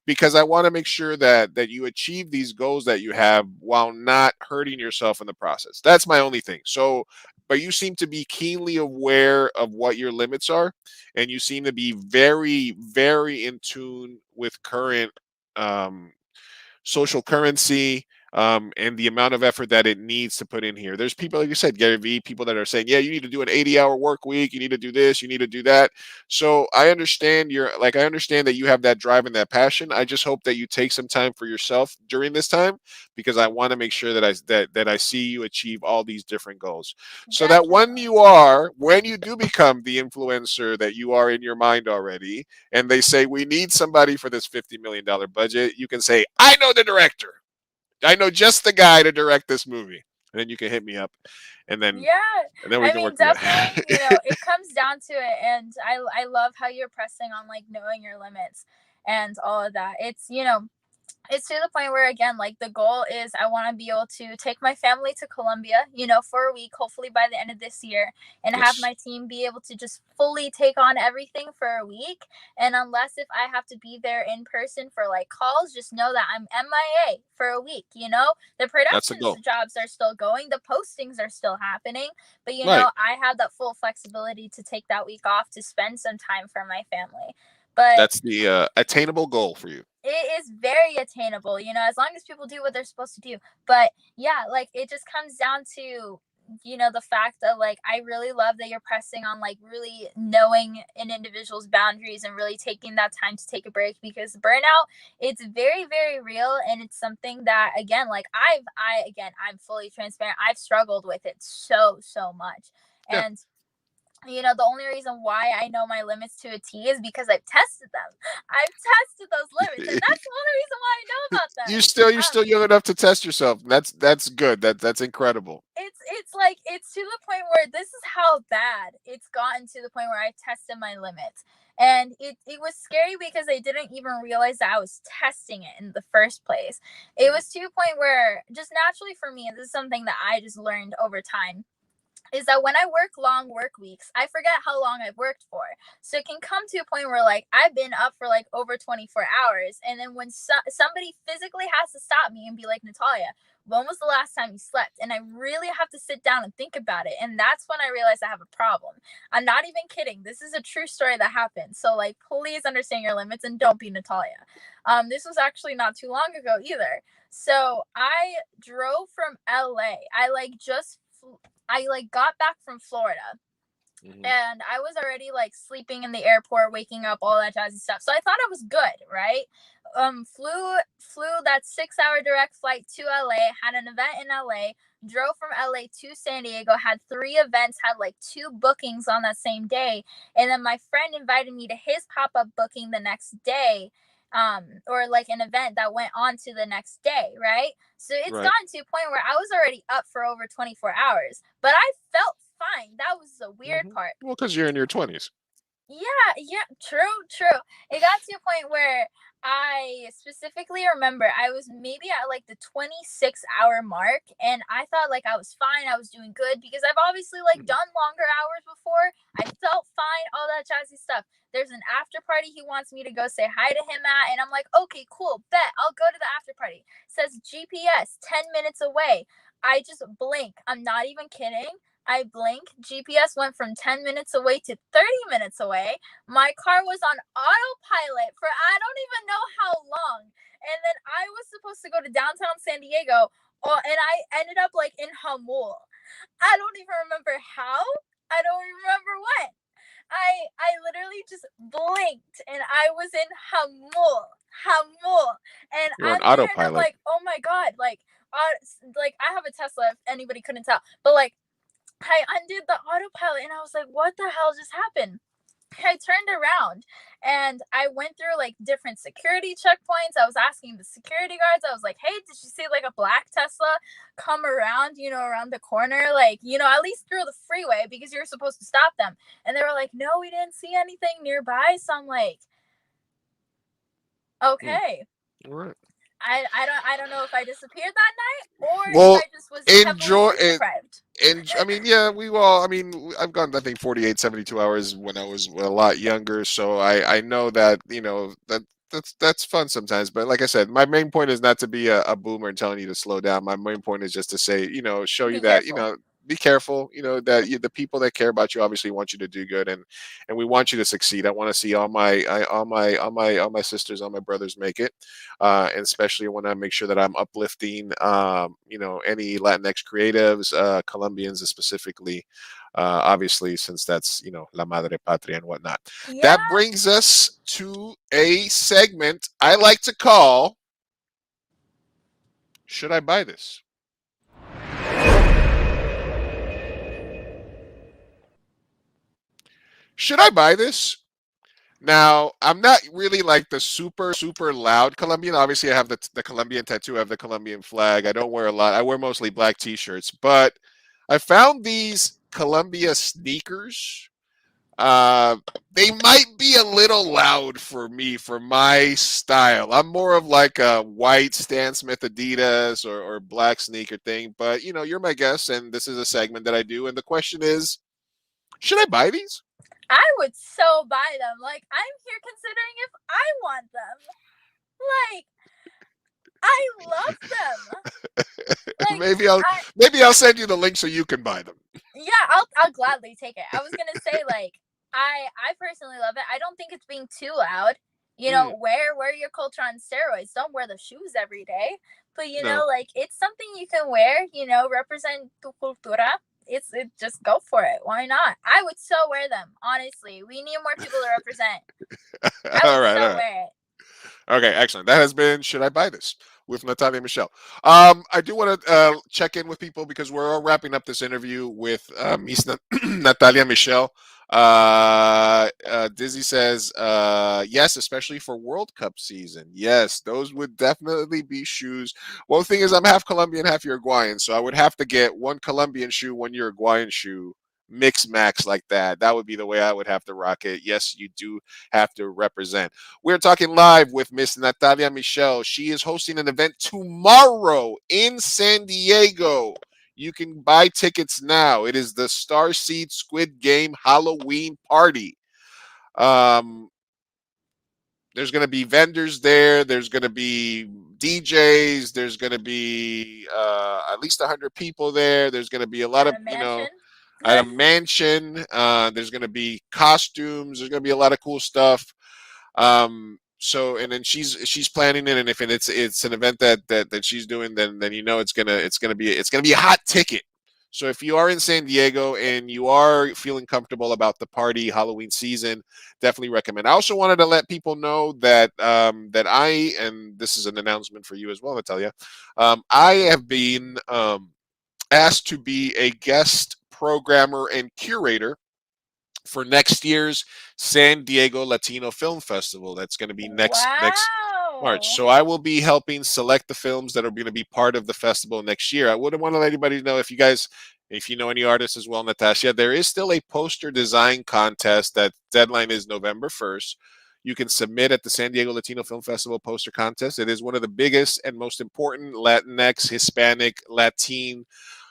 because I want to make sure that you achieve these goals that you have while not hurting yourself in the process. That's my only thing. So, but you seem to be keenly aware of what your limits are, and you seem to be very, very in tune with current um, social currency, and the amount of effort that it needs to put in here. There's people, like you said, Gary Vee, people that are saying, yeah, you need to do an 80-hour work week. You need to do this. You need to do that. So I understand that you have that drive and that passion. I just hope that you take some time for yourself during this time, because I want to make sure that I see you achieve all these different goals. So that Definitely. when you do become the influencer that you are in your mind already, and they say we need somebody for this $50 million budget, you can say, I know the director. I know just the guy to direct this movie. And then you can hit me up, and then Yeah, we I can mean, work together. definitely, it comes down to it, and I love how you're pressing on like knowing your limits and all of that. It's to the point where, again, like, the goal is I want to be able to take my family to Colombia, for a week, hopefully by the end of this year, and have Yes, my team be able to just fully take on everything for a week. And unless if I have to be there in person for like calls, just know that I'm MIA for a week. The that's the productions goal. jobs are still going, the postings are still happening, but Right. I have that full flexibility to take that week off to spend some time for my family. But That's the attainable goal for you. it is very attainable, as long as people do what they're supposed to do. But yeah, like, it just comes down to, the fact that, like, I really love that you're pressing on, like, really knowing an individual's boundaries and really taking that time to take a break, because burnout, it's very, very real. And it's something that, again, like, I'm fully transparent. I've struggled with it so, so much. Yeah. And the only reason why I know my limits to a T is because I've tested them. I've tested those limits, and that's the only reason why I know about them. You're still young enough to test yourself. That's good. That's incredible. It's like, it's to the point where this is how bad it's gotten, to the point where I tested my limits. And it was scary because I didn't even realize that I was testing it in the first place. It Mhm. was to a point where, just naturally for me, and this is something that I just learned over time, is that when I work long work weeks, I forget how long I've worked for. So it can come to a point where, like, I've been up for like over 24 hours. And then when somebody physically has to stop me and be like, Natalia, when was the last time you slept? And I really have to sit down and think about it. And that's when I realized I have a problem. I'm not even kidding. This is a true story that happened. So, like, please understand your limits and don't be Natalia. This was actually not too long ago either. So I drove from LA. I like got back from Florida, Mhm. and I was already like sleeping in the airport, waking up, all that jazzy stuff. So I thought it was good, right? Flew that 6 hour direct flight to LA, had an event in LA, drove from LA to San Diego, had three events, had like two bookings on that same day. And then my friend invited me to his pop-up booking the next day. Or like an event that went on to the next day, right? So it's Right. gotten to a point where I was already up for over 24 hours, but I felt fine. That was the weird Mhm. part. Well, because you're in your 20s. Yeah, yeah, true, true. It got to a point where I specifically remember I was maybe at like the 26-hour mark, and I thought like I was fine, I was doing good, because I've obviously like Mhm. done longer hours before. I felt fine, all that jazzy stuff. There's an after party he wants me to go say hi to him at, and I'm like, okay, cool, bet I'll go to the after party. Says GPS 10 minutes away. I just blink. I'm not even kidding. I blink. GPS went from 10 minutes away to 30 minutes away. My car was on autopilot for I don't even know how long. And then I was supposed to go to downtown San Diego. Oh, and I ended up like in Hamul. I don't even remember how. I don't remember when. I literally just blinked and I was in Hamul. Hamul. And You're on I'm there and I'm autopilot. like, oh my God. Like I have a Tesla if anybody couldn't tell. But like, I undid the autopilot and I was like, what the hell just happened? I turned around and I went through like different security checkpoints. I was asking the security guards, I was like, hey, did you see like a black Tesla come around, around the corner? Like, at least through the freeway because you're supposed to stop them. And they were like, no, we didn't see anything nearby. So I'm like, okay. All right. I don't know if I disappeared that night or Well, if I just was heavily enjoy sleep it. deprived. And I mean, yeah, we all, I mean, I've gone, I think 48, 72 hours when I was a lot younger. So I know that, that's fun sometimes. But like I said, my main point is not to be a boomer and telling you to slow down. My main point is just to say, show you Be that, careful. be careful, that the people that care about you obviously want you to do good, and we want you to succeed. I want to see all my sisters, all my brothers make it, and especially when I make sure that I'm uplifting, any Latinx creatives, Colombians specifically, obviously, since that's La Madre Patria and whatnot. Yeah. That brings us to a segment I like to call "Should I Buy This?" Should I buy this? Now, I'm not really like the super loud Colombian. Obviously, I have the Colombian tattoo. I have the Colombian flag. I don't wear a lot. I wear mostly black T-shirts. But I found these Columbia sneakers. Uh, they might be a little loud for me, for my style. I'm more of like a white Stan Smith Adidas or black sneaker thing. But, you're my guest, and this is a segment that I do. And the question is, should I buy these? I would so buy them. Like, I'm here considering if I want them. Like, I love them. Like, maybe I'll send you the link so you can buy them. Yeah, I'll gladly take it. I was gonna say, like, I personally love it. I don't think it's being too loud. Wear your culture on steroids. Don't wear the shoes every day. But No. like, it's something you can wear. Represent tu cultura. It just go for it. Why not? I would so wear them. Honestly, we need more people to represent. I would All right. wear it. Okay, excellent. That has been "Should I Buy This?" with Natalya and Michelle. I do want to check in with people because we're all wrapping up this interview with Miss Natalya and Michelle. Dizzy says, yes, especially for World Cup season. Yes, those would definitely be shoes. Well, the thing is, I'm half Colombian, half Uruguayan, so I would have to get one Colombian shoe, one Uruguayan shoe, mix max like that. That would be the way I would have to rock it. Yes, you do have to represent. We're talking live with Miss Natalya Michelle. She is hosting an event tomorrow in San Diego. You can buy tickets now. It is the Starseed Squid Game Halloween party. There's going to be vendors there. There's going to be DJs. There's going to be at least 100 people there. There's going to be a lot of, at a mansion. There's going to be costumes. There's going to be a lot of cool stuff. So, and then she's planning it, and if it's an event that she's doing, then it's gonna be a hot ticket. So if you are in San Diego and you are feeling comfortable about the party Halloween season, definitely recommend. I also wanted to let people know that and this is an announcement for you as well, Natalya. I have been asked to be a guest programmer and curator for next year's San Diego Latino Film Festival. That's going to be next March. So I will be helping select the films that are going to be part of the festival next year. I wouldn't want to let anybody know, if you know any artists as well, Natasha, there is still a poster design contest. That deadline is November 1st. You can submit at the San Diego Latino Film Festival poster contest. It is one of the biggest and most important Latinx, Hispanic,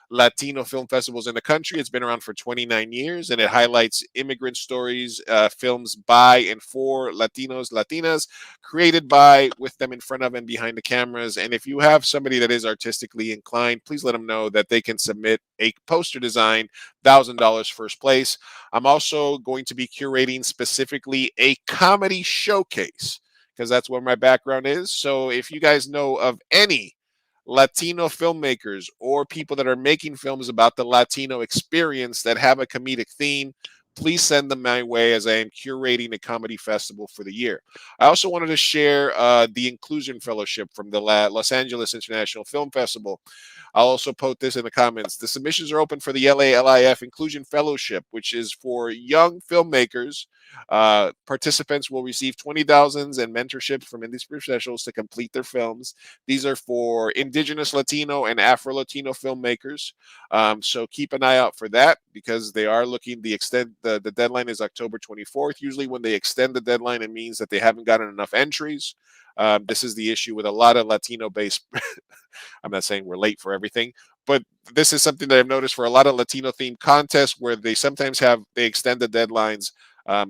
Latino film festivals in the country. It's been around for 29 years, and it highlights immigrant stories, films by and for Latinos, Latinas, created by, with them in front of and behind the cameras. And if you have somebody that is artistically inclined, please let them know that they can submit a poster design, $1,000 first place. I'm also going to be curating specifically a comedy showcase, because that's where my background is. So if you guys know of any Latino filmmakers or people that are making films about the Latino experience that have a comedic theme, please send them my way as I am curating the comedy festival for the year. I also wanted to share the Inclusion Fellowship from the Los Angeles International Film Festival. I'll also post this in the comments. The submissions are open for the LALIF Inclusion Fellowship, which is for young filmmakers. Participants will receive $20,000 and mentorships from industry professionals to complete their films. These are for Indigenous, Latino, and Afro-Latino filmmakers. So keep an eye out for that because they are looking. The deadline is October 24th. Usually, when they extend the deadline, it means that they haven't gotten enough entries. This is the issue with a lot of Latino-based. I'm not saying we're late for everything, but this is something that I've noticed for a lot of Latino-themed contests where they sometimes they extend the deadlines.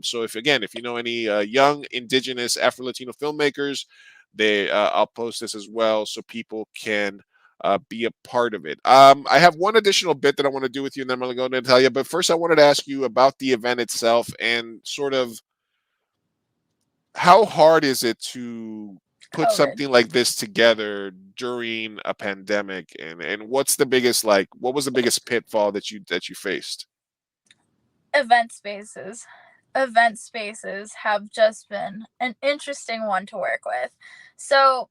So if you know any young Indigenous Afro-Latino filmmakers, I'll post this as well so people can be a part of it. I have one additional bit that I want to do with you, and then I'm going to go to Natalya. But first, I wanted to ask you about the event itself and sort of how hard is it to put COVID. something like this together during a pandemic, and what was the biggest pitfall that you faced? Event spaces. Event spaces have just been an interesting one to work with. So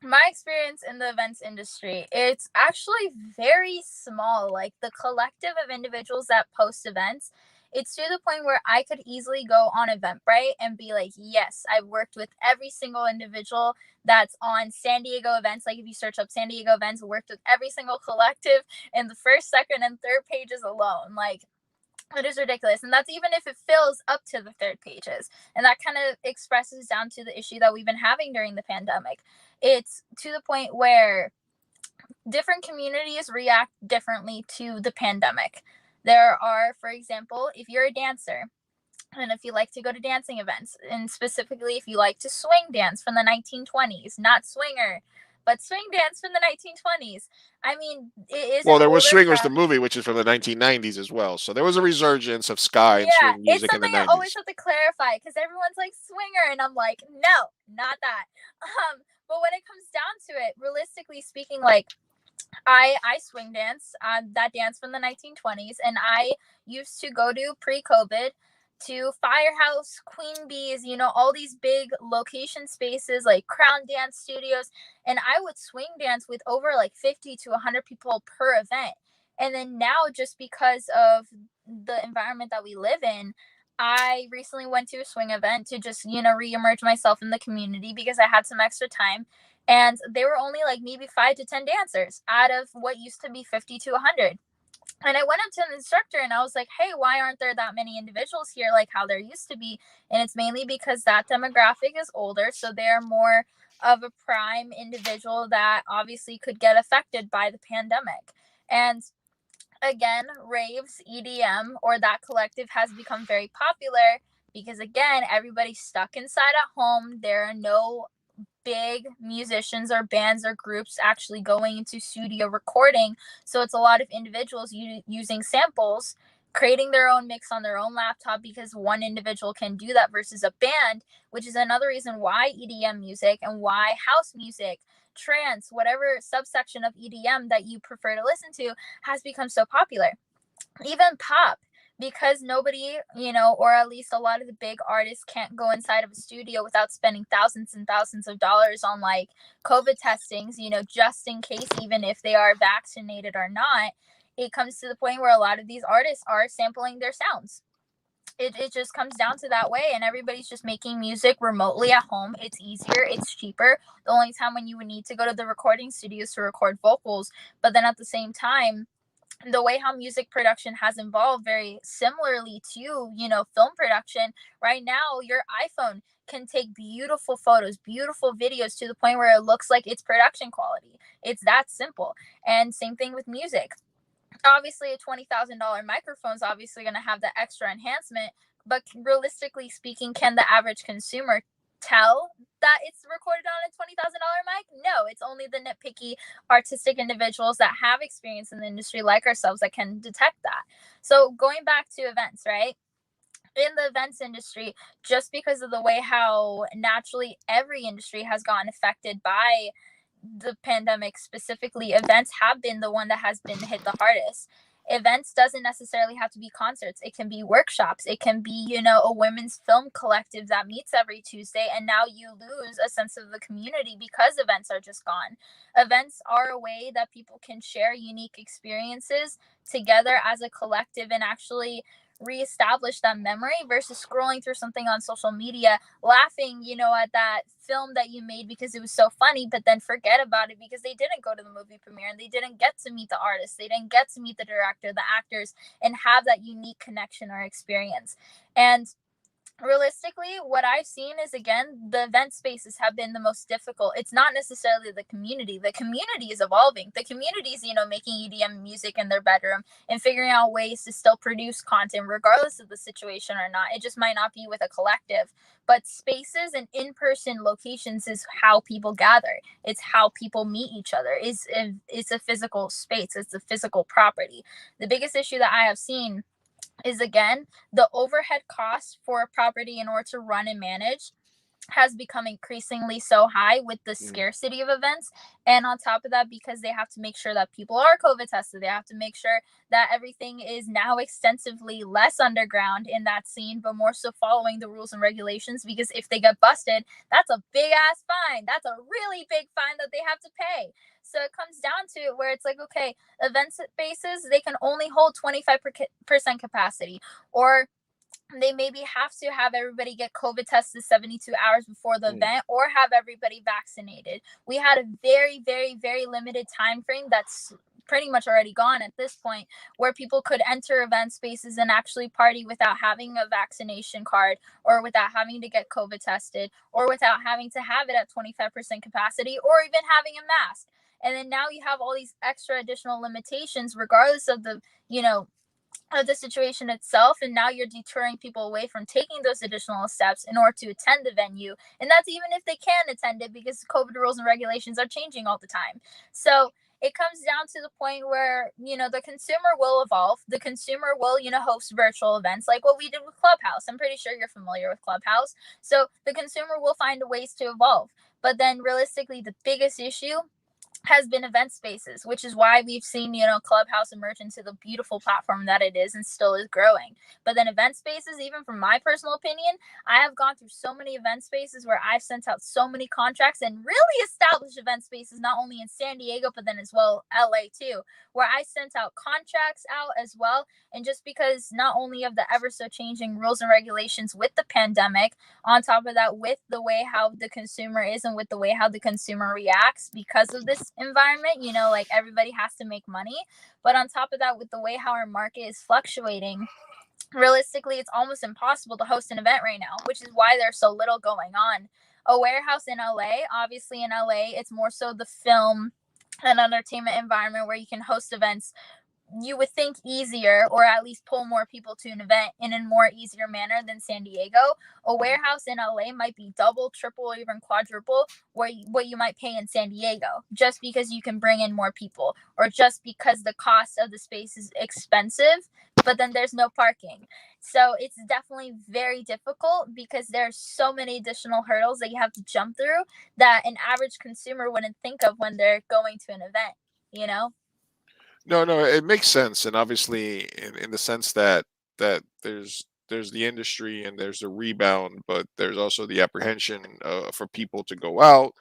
my experience in the events industry, it's actually very small. Like the collective of individuals that post events, it's to the point where I could easily go on Eventbrite and be like, yes, I've worked with every single individual that's on San Diego events. Like if you search up San Diego events, worked with every single collective in the first, second, and third pages alone. Like it is ridiculous. And that's even if it fills up to the third pages. And that kind of expresses down to the issue that we've been having during the pandemic. It's to the point where different communities react differently to the pandemic. There are, for example, if you're a dancer, and if you like to go to dancing events, and specifically if you like to swing dance from the 1920s, not swinger, but swing dance from the 1920s. I mean, it is. Well, there was Swingers the movie, which is from the 1990s as well. So there was a resurgence of ska and swing music in the 90s. It's something I always have to clarify because everyone's like swinger, and I'm like, no, not that. But when it comes down to it, realistically speaking, like I swing dance, that dance from the 1920s, and I used to go to pre-COVID to Firehouse, Queen Bees, all these big location spaces like Crown Dance Studios, and I would swing dance with over like 50 to 100 people per event. And then now, just because of the environment that we live in, I recently went to a swing event to just, re-emerge myself in the community because I had some extra time. And they were only like maybe 5 to 10 dancers out of what used to be 50 to 100. And I went up to an instructor and I was like, hey, why aren't there that many individuals here like how there used to be? And it's mainly because that demographic is older. So they're more of a prime individual that obviously could get affected by the pandemic. And again, raves, EDM, or that collective has become very popular because, again, everybody's stuck inside at home. There are no big musicians or bands or groups actually going into studio recording. So it's a lot of individuals using samples, creating their own mix on their own laptop because one individual can do that versus a band, which is another reason why EDM music and why house music, trance, whatever subsection of EDM that you prefer to listen to has become so popular. Even pop, because nobody, or at least a lot of the big artists can't go inside of a studio without spending thousands and thousands of dollars on like COVID testings, just in case, even if they are vaccinated or not. It comes to the point where a lot of these artists are sampling their sounds. It just comes down to that way, and everybody's just making music remotely at home. It's easier, it's cheaper. The only time when you would need to go to the recording studios to record vocals, but then at the same time, the way how music production has evolved very similarly to, film production. Right now, your iPhone can take beautiful photos, beautiful videos to the point where it looks like it's production quality. It's that simple. And same thing with music. Obviously, a $20,000 microphone is obviously going to have the extra enhancement, but realistically speaking, can the average consumer tell that it's recorded on a $20,000 mic? No, it's only the nitpicky artistic individuals that have experience in the industry like ourselves that can detect that. So going back to events, right? In the events industry, just because of the way how naturally every industry has gotten affected by the pandemic, specifically events have been the one that has been hit the hardest. Events doesn't necessarily have to be concerts. It can be workshops. It can be, a women's film collective that meets every Tuesday, and now you lose a sense of the community because events are just gone. Events are a way that people can share unique experiences together as a collective and actually reestablish that memory versus scrolling through something on social media, laughing, at that film that you made because it was so funny, but then forget about it because they didn't go to the movie premiere and they didn't get to meet the artist, they didn't get to meet the director, the actors, and have that unique connection or experience. And realistically, what I've seen is, again, the event spaces have been the most difficult. It's not necessarily the community. The community is evolving. The community is, making EDM music in their bedroom and figuring out ways to still produce content regardless of the situation or not. It just might not be with a collective. But spaces and in-person locations is how people gather. It's how people meet each other. It's a physical space. It's a physical property. The biggest issue that I have seen is, again, the overhead cost for a property in order to run and manage has become increasingly so high with the scarcity of events. And on top of that, because they have to make sure that people are COVID tested, they have to make sure that everything is now extensively less underground in that scene, but more so following the rules and regulations. Because if they get busted, that's a big ass fine. That's a really big fine that they have to pay. So it comes down to where it's like, okay, event spaces, they can only hold 25% capacity, or they maybe have to have everybody get COVID tested 72 hours before the event, or have everybody vaccinated. We had a very, very, very limited time frame that's pretty much already gone at this point, where people could enter event spaces and actually party without having a vaccination card, or without having to get COVID tested, or without having to have it at 25% capacity, or even having a mask. And then now you have all these extra additional limitations regardless of the, of the situation itself, and now you're deterring people away from taking those additional steps in order to attend the venue. And that's even if they can attend it, because COVID rules and regulations are changing all the time. So it comes down to the point where, the consumer will evolve. The consumer will, host virtual events like what we did with Clubhouse. I'm pretty sure you're familiar with Clubhouse. So the consumer will find ways to evolve. But then realistically, the biggest issue has been event spaces, which is why we've seen, Clubhouse emerge into the beautiful platform that it is and still is growing. But then event spaces, even from my personal opinion, I have gone through so many event spaces where I've sent out so many contracts and really established event spaces, not only in San Diego, but then as well LA too, where I sent out contracts out as well. And just because not only of the ever so changing rules and regulations with the pandemic, on top of that, with the way how the consumer is and with the way how the consumer reacts because of this environment, like everybody has to make money. But on top of that, with the way how our market is fluctuating, realistically, it's almost impossible to host an event right now, which is why there's so little going on. A warehouse in LA, obviously in LA, it's more so the film and entertainment environment where you can host events, you would think, easier, or at least pull more people to an event in a more easier manner than San Diego. A warehouse in LA might be double, triple, or even quadruple what you might pay in San Diego, just because you can bring in more people, or just because the cost of the space is expensive, but then there's no parking. So it's definitely very difficult because there's so many additional hurdles that you have to jump through that an average consumer wouldn't think of when they're going to an event. No, it makes sense, and obviously, in the sense that there's the industry and there's the rebound, but there's also the apprehension for people to go out.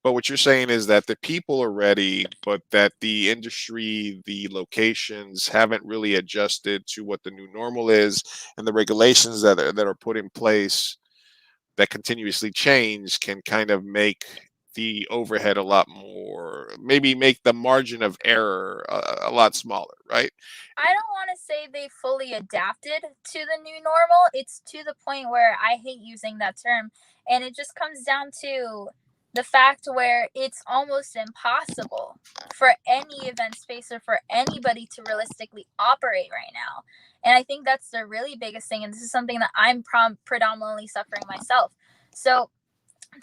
But what you're saying is that the people are ready, but that the industry, the locations haven't really adjusted to what the new normal is, and the regulations that are put in place that continuously change can kind of make the overhead a lot more, maybe make the margin of error a lot smaller, right? I don't want to say they fully adapted to the new normal. It's to the point where I hate using that term. And it just comes down to the fact where it's almost impossible for any event space or for anybody to realistically operate right now. And I think that's the really biggest thing. And this is something that I'm predominantly suffering myself. So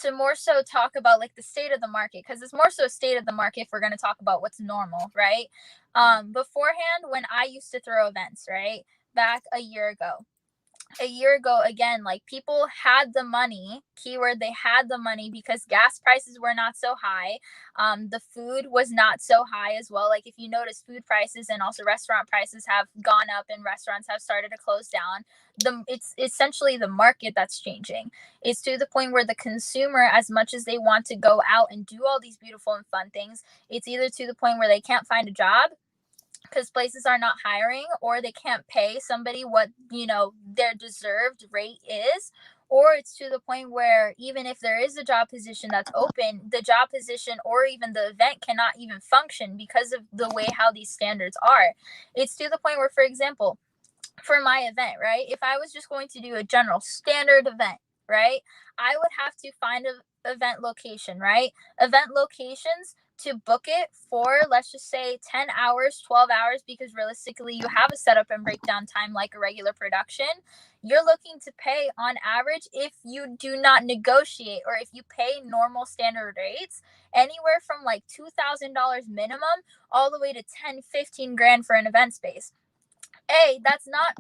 to more so talk about like the state of the market, because it's more so a state of the market if we're going to talk about what's normal, right? Beforehand, when I used to throw events, right, back a year ago, a year ago, again, like people had the money, keyword, they had the money because gas prices were not so high. The food was not so high as well. Like if you notice, food prices and also restaurant prices have gone up and restaurants have started to close down. It's essentially the market that's changing. It's to the point where the consumer, as much as they want to go out and do all these beautiful and fun things, it's either to the point where they can't find a job because places are not hiring, or they can't pay somebody what their deserved rate is, or it's to the point where even if there is a job position that's open, the job position or even the event cannot even function because of the way how these standards are. It's to the point where, for example, for my event, right, if I was just going to do a general standard event, right, I would have to find a event location, right, event locations to book it for, let's just say 10 hours, 12 hours, because realistically you have a setup and breakdown time like a regular production. You're looking to pay on average, if you do not negotiate or if you pay normal standard rates, anywhere from like $2,000 minimum all the way to 10, 15 grand for an event space. That's not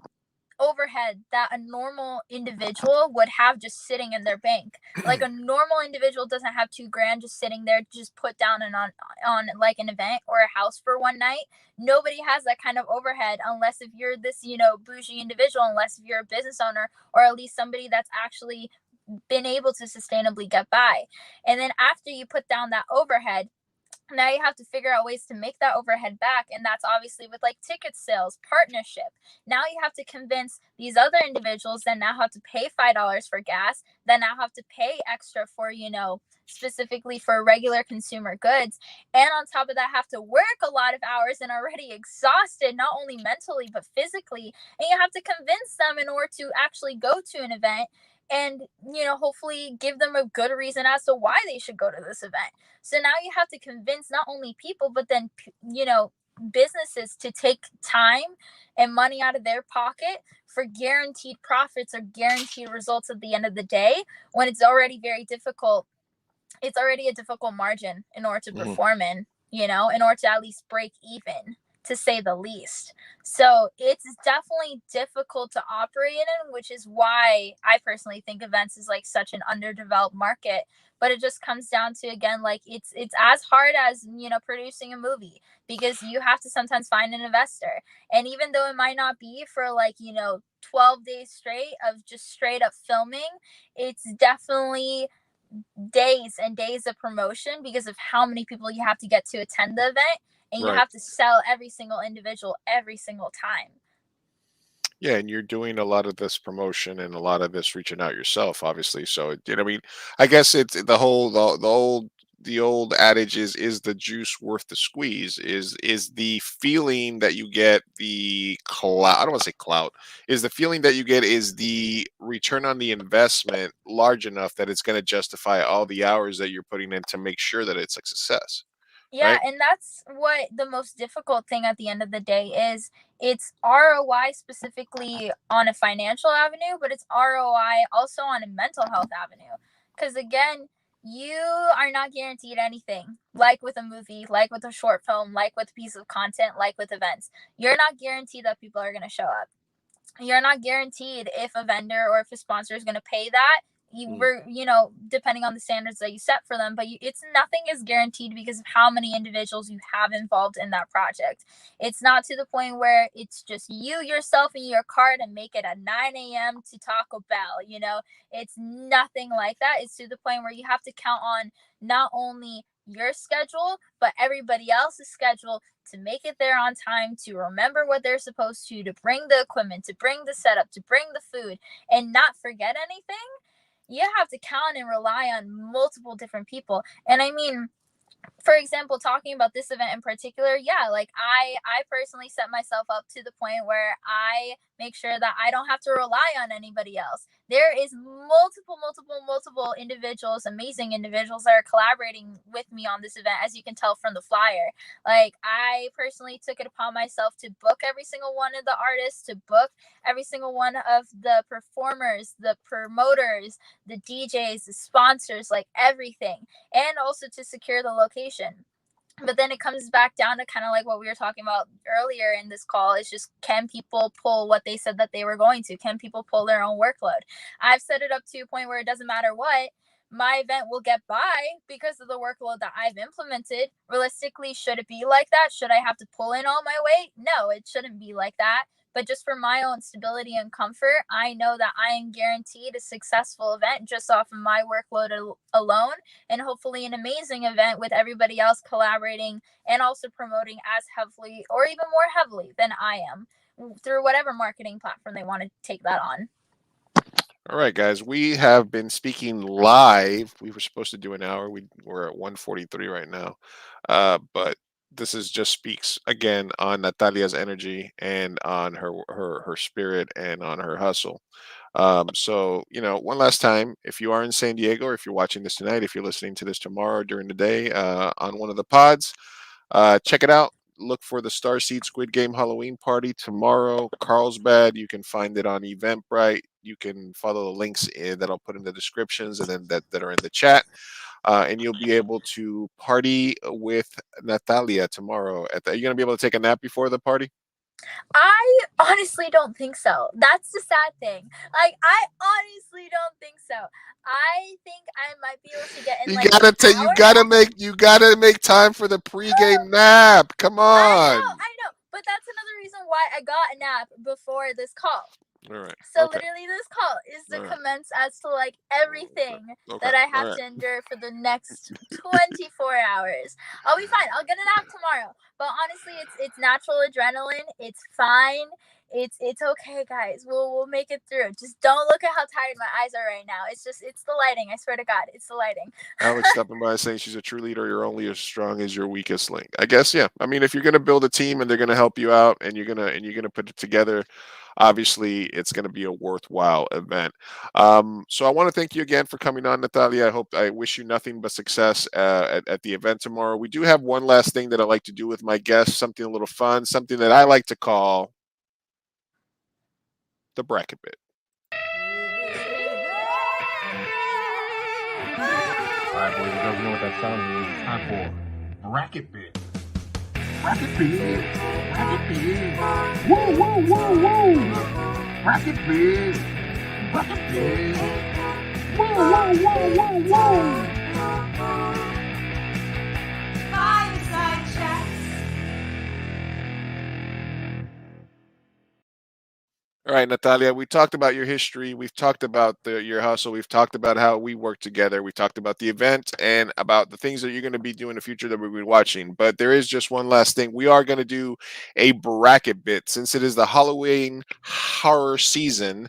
overhead that a normal individual would have just sitting in their bank. Like a normal individual doesn't have 2 grand just sitting there just put down and on like an event or a house for one night. Nobody has that kind of overhead unless if you're this bougie individual, unless if you're a business owner, or at least somebody that's actually been able to sustainably get by. And then after you put down that overhead, now you have to figure out ways to make that overhead back, and that's obviously with like ticket sales, partnership. Now you have to convince these other individuals that now have to pay $5 for gas, that now have to pay extra for specifically for regular consumer goods, and on top of that have to work a lot of hours and already exhausted, not only mentally but physically, and you have to convince them in order to actually go to an event and hopefully give them a good reason as to why they should go to this event. So now you have to convince not only people but then businesses to take time and money out of their pocket for guaranteed profits or guaranteed results at the end of the day, when it's already very difficult. It's already a difficult margin in order to perform in order to at least break even, to say the least. So it's definitely difficult to operate in, which is why I personally think events is like such an underdeveloped market. But it just comes down to, again, like it's as hard as producing a movie, because you have to sometimes find an investor. And even though it might not be for 12 days straight of just straight up filming, it's definitely days and days of promotion because of how many people you have to get to attend the event, and you Right. have to sell every single individual every single time. Yeah, and you're doing a lot of this promotion and a lot of this reaching out yourself, obviously. So, I mean, I guess it's the old adage is the juice worth the squeeze? Is the feeling that you get, the clout? I don't want to say clout. Is the feeling that you get, is the return on the investment large enough that it's going to justify all the hours that you're putting in to make sure that it's a success, Yeah, right? and that's what the most difficult thing at the end of the day is. It's ROI specifically on a financial avenue, but it's ROI also on a mental health avenue. Because again, you are not guaranteed anything, like with a movie, like with a short film, like with a piece of content, like with events. You're not guaranteed that people are going to show up. You're not guaranteed if a vendor or if a sponsor is going to pay that. You Mm. were, depending on the standards that you set for them, but it's nothing is guaranteed because of how many individuals you have involved in that project. It's not to the point where it's just you, yourself, and your car to make it at 9 a.m. to Taco Bell. It's nothing like that. It's to the point where you have to count on not only your schedule, but everybody else's schedule to make it there on time, to remember what they're supposed to bring the equipment, to bring the setup, to bring the food, and not forget anything. You have to count and rely on multiple different people. And I mean, for example, talking about this event in particular, yeah, like I personally set myself up to the point where I make sure that I don't have to rely on anybody else. There is multiple individuals, amazing individuals that are collaborating with me on this event, as you can tell from the flyer. Like I personally took it upon myself to book every single one of the artists, to book every single one of the performers, the promoters, the DJs, the sponsors, like everything, and also to secure the location. But then it comes back down to kind of like what we were talking about earlier in this call. It's just, can people pull what they said that they were going to? Can people pull their own workload? I've set it up to a point where it doesn't matter what, my event will get by because of the workload that I've implemented. Realistically, should it be like that? Should I have to pull in all my weight? No, it shouldn't be like that. But just for my own stability and comfort, I know that I am guaranteed a successful event just off of my workload alone, and hopefully an amazing event with everybody else collaborating and also promoting as heavily or even more heavily than I am through whatever marketing platform they want to take that on. All right, guys, we have been speaking live. We were supposed to do an hour. We're at 1:43 right now. But this is just speaks again on Natalia's energy and on her spirit and on her hustle. So, one last time, if you are in San Diego, or if you're watching this tonight, if you're listening to this tomorrow during the day on one of the pods, check it out. Look for the Starseed Squid Game Halloween party tomorrow, Carlsbad. You can find it on Eventbrite. You can follow the links that I'll put in the descriptions and then that are in the chat. And you'll be able to party with Natalya tomorrow. Are you going to be able to take a nap before the party? I honestly don't think so. That's the sad thing. Like, I honestly don't think so. I think I might be able to get in You gotta make time for the pregame nap. Come on. I know. But that's another reason why I got a nap before this call. All right. So okay. literally this call is the All right. commence as to like everything Okay. that I have All right. to endure for the next 24 hours. I'll be fine. I'll get a nap tomorrow. But honestly, it's natural adrenaline. It's fine. It's okay, guys. We'll make it through. Just don't look at how tired my eyes are right now. It's the lighting. I swear to God, it's the lighting. Alex stopping by saying she's a true leader. You're only as strong as your weakest link. I guess, yeah. I mean, if you're gonna build a team and they're gonna help you out and you're gonna put it together, obviously it's gonna be a worthwhile event. So I want to thank you again for coming on, Natalya. I wish you nothing but success at the event tomorrow. We do have one last thing that I like to do with my guests, something a little fun, something that I like to call the bracket bit. All right, boys and girls, you know what that sound means. It's time for bracket bit. Bracket bit. Bracket bit. Woo, woo, woo, woo. Bracket bit. Bracket bit. Woo, woo, woo, woo, woo. Fireside Chats. All right, Natalya, we talked about your history. We've talked about your hustle. We've talked about how we work together. We talked about the event and about the things that you're going to be doing in the future that we'll be watching. But there is just one last thing. We are going to do a bracket bit since it is the Halloween horror season.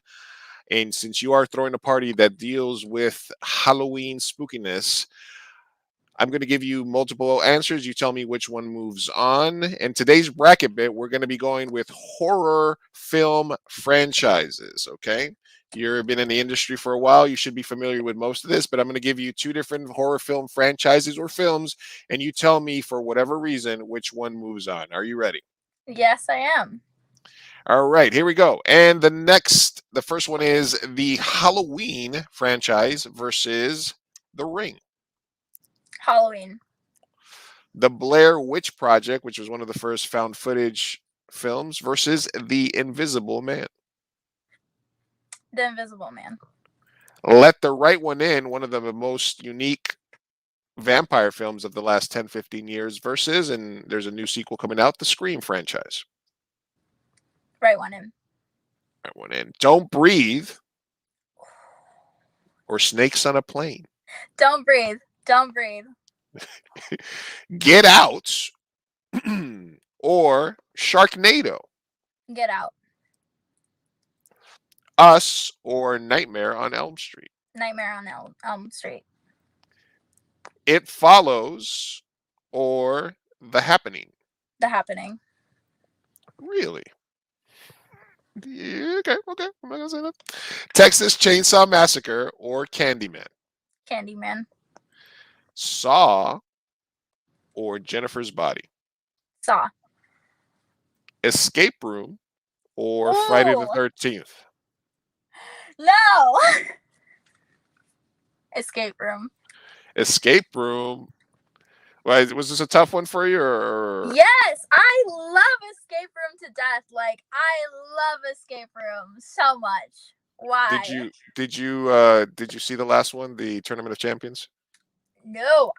And since you are throwing a party that deals with Halloween spookiness, I'm going to give you multiple answers. You tell me which one moves on. And today's bracket bit, we're going to be going with horror film franchises. Okay. If you've been in the industry for a while, you should be familiar with most of this, but I'm going to give you two different horror film franchises or films, and you tell me for whatever reason which one moves on. Are you ready? Yes, I am. All right, here we go. And the first one is the Halloween franchise versus The Ring. Halloween. The Blair Witch Project, which was one of the first found footage films, versus The Invisible Man. The Invisible Man. Let the Right One In, one of the most unique vampire films of the last 10, 15 years, versus, and there's a new sequel coming out, the Scream franchise. Right one in. Right One In. Don't Breathe or Snakes on a Plane. Don't breathe. Don't breathe. Get Out or Sharknado. Get Out. Us or Nightmare on Elm Street. Nightmare on Elm Street. It Follows or The Happening. The Happening. Really? Yeah, okay. I'm not gonna say that. Texas Chainsaw Massacre or Candyman. Candyman. Saw or Jennifer's Body. Saw. Escape Room or Friday the Ooh. 13th. No. Escape Room. Escape Room. Was this a tough one for you, or? Yes, I love escape room to death. Like, I love escape room so much. Did Why? you see the last one, the Tournament of Champions? No.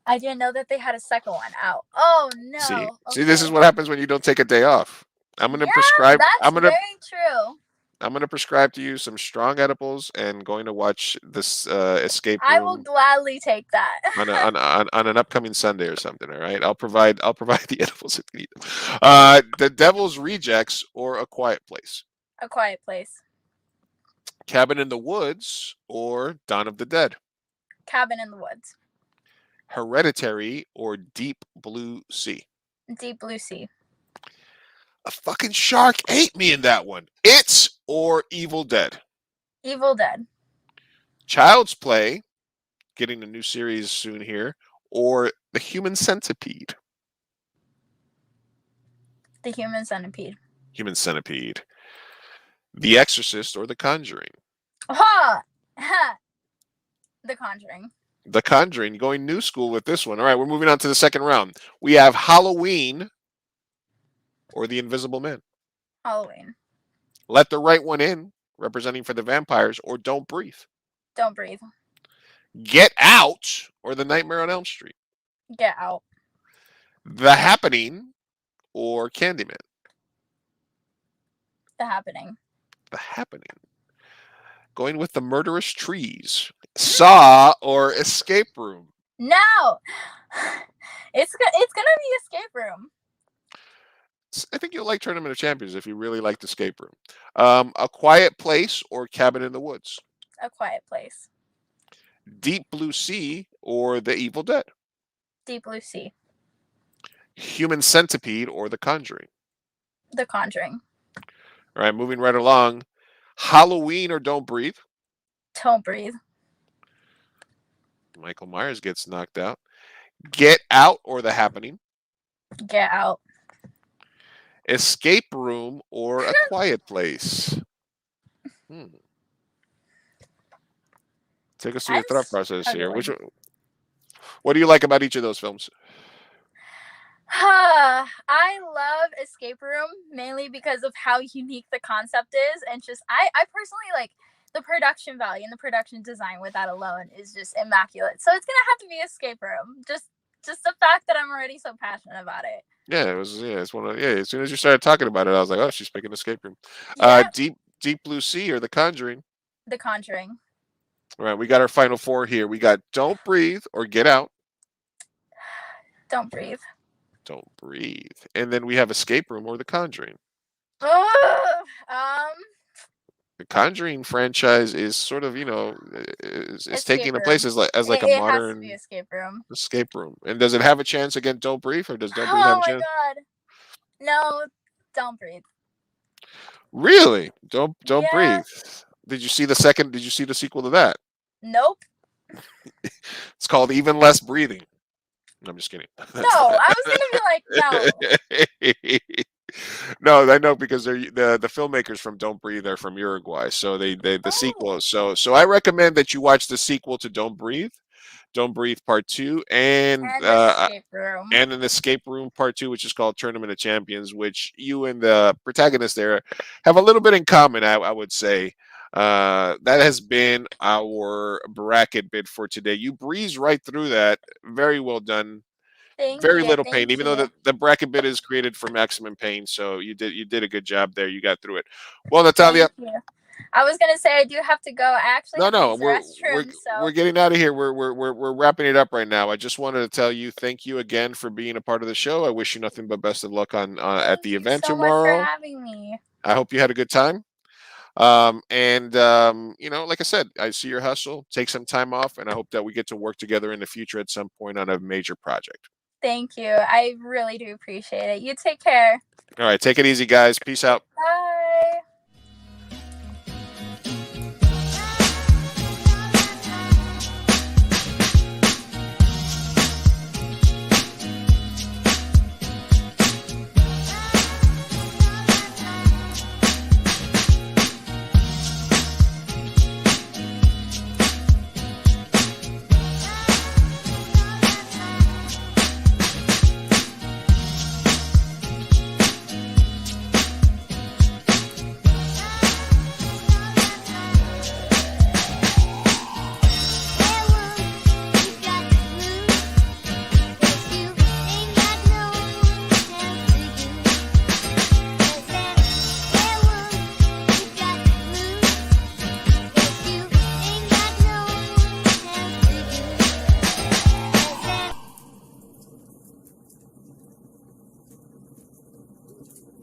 I didn't know that they had a second one out. Oh See, no. see, this is Okay. what happens when you don't take a day off. I'm gonna Yeah, prescribe. that's very true. I'm gonna prescribe to you some strong edibles and going to watch this escape I will room gladly take that. on an upcoming Sunday or something. All right, I'll provide the edibles if you need them. The Devil's Rejects or A Quiet Place, A Quiet Place. Cabin in the Woods or Dawn of the Dead, Cabin in the Woods. Hereditary or Deep Blue Sea. Deep Blue Sea. A fucking shark ate me in that one. It's or Evil Dead. Evil Dead. Child's Play, getting a new series soon here, or The Human Centipede. The Human Centipede. Human Centipede. The Exorcist or The Conjuring. Ha! Ha! The Conjuring. The Conjuring, going new school with this one. All right, we're moving on to the second round. We have Halloween or The Invisible Man. Halloween. Let the Right One In, representing for the vampires, or Don't Breathe. Don't Breathe. Get Out or The Nightmare on Elm Street. Get Out. The Happening or Candyman. The Happening. The Happening. Going with The Murderous Trees. Saw or Escape Room. No! It's gonna be Escape Room. I think you'll like Tournament of Champions if you really liked Escape Room. A Quiet Place or Cabin in the Woods. A Quiet Place. Deep Blue Sea or The Evil Dead. Deep Blue Sea. Human Centipede or The Conjuring. The Conjuring. All right, moving right along. Halloween or Don't Breathe. Don't Breathe. Michael Myers gets knocked out. Get Out or The Happening. Get Out. Escape Room or A Quiet Place. Take us through your thought process here. What do you like about each of those films? I love Escape Room mainly because of how unique the concept is, and just I personally like the production value and the production design with that alone is just immaculate. So it's gonna have to be Escape Room. Just the fact that I'm already so passionate about it. Yeah, it was. Yeah, it's one of. Yeah, as soon as you started talking about it, I was like, oh, she's picking Escape Room. Yeah. Deep Blue Sea or The Conjuring. The Conjuring. All right, we got our final four here. We got Don't Breathe or Get Out. Don't Breathe. Don't Breathe. And then we have Escape Room or The Conjuring. The Conjuring franchise is sort of, is taking the place as like a it modern has to be Escape Room. Escape Room. And does it have a chance against Don't Breathe, or does Don't Breathe Oh have a my chance? god. No, Don't Breathe. Really? Don't Yeah. Breathe. Did you see the sequel to that? Nope. It's called Even Less Breathing. No, I'm just kidding. No, I was gonna be like, no. No, I know, because they're the filmmakers from Don't Breathe are from Uruguay, so they the sequel. So I recommend that you watch the sequel to Don't Breathe Part 2, and Escape Room. and an Escape Room Part 2, which is called Tournament of Champions, which you and the protagonist there have a little bit in common, I would say. That has been our bracket bid for today. You breezed right through that. Very well done. Very little pain, even though the bracket bid is created for maximum pain. So you did a good job there. You got through it. Well, Natalya. I was gonna say I do have to go. I actually have to use the restroom, we're getting out of here. We're wrapping it up right now. I just wanted to tell you thank you again for being a part of the show. I wish you nothing but best of luck on at the event tomorrow. Thank you so much for having me. I hope you had a good time. Like I said, I see your hustle. Take some time off, and I hope that we get to work together in the future at some point on a major project. Thank you. I really do appreciate it. You take care. All right, take it easy, guys. Peace out. Bye.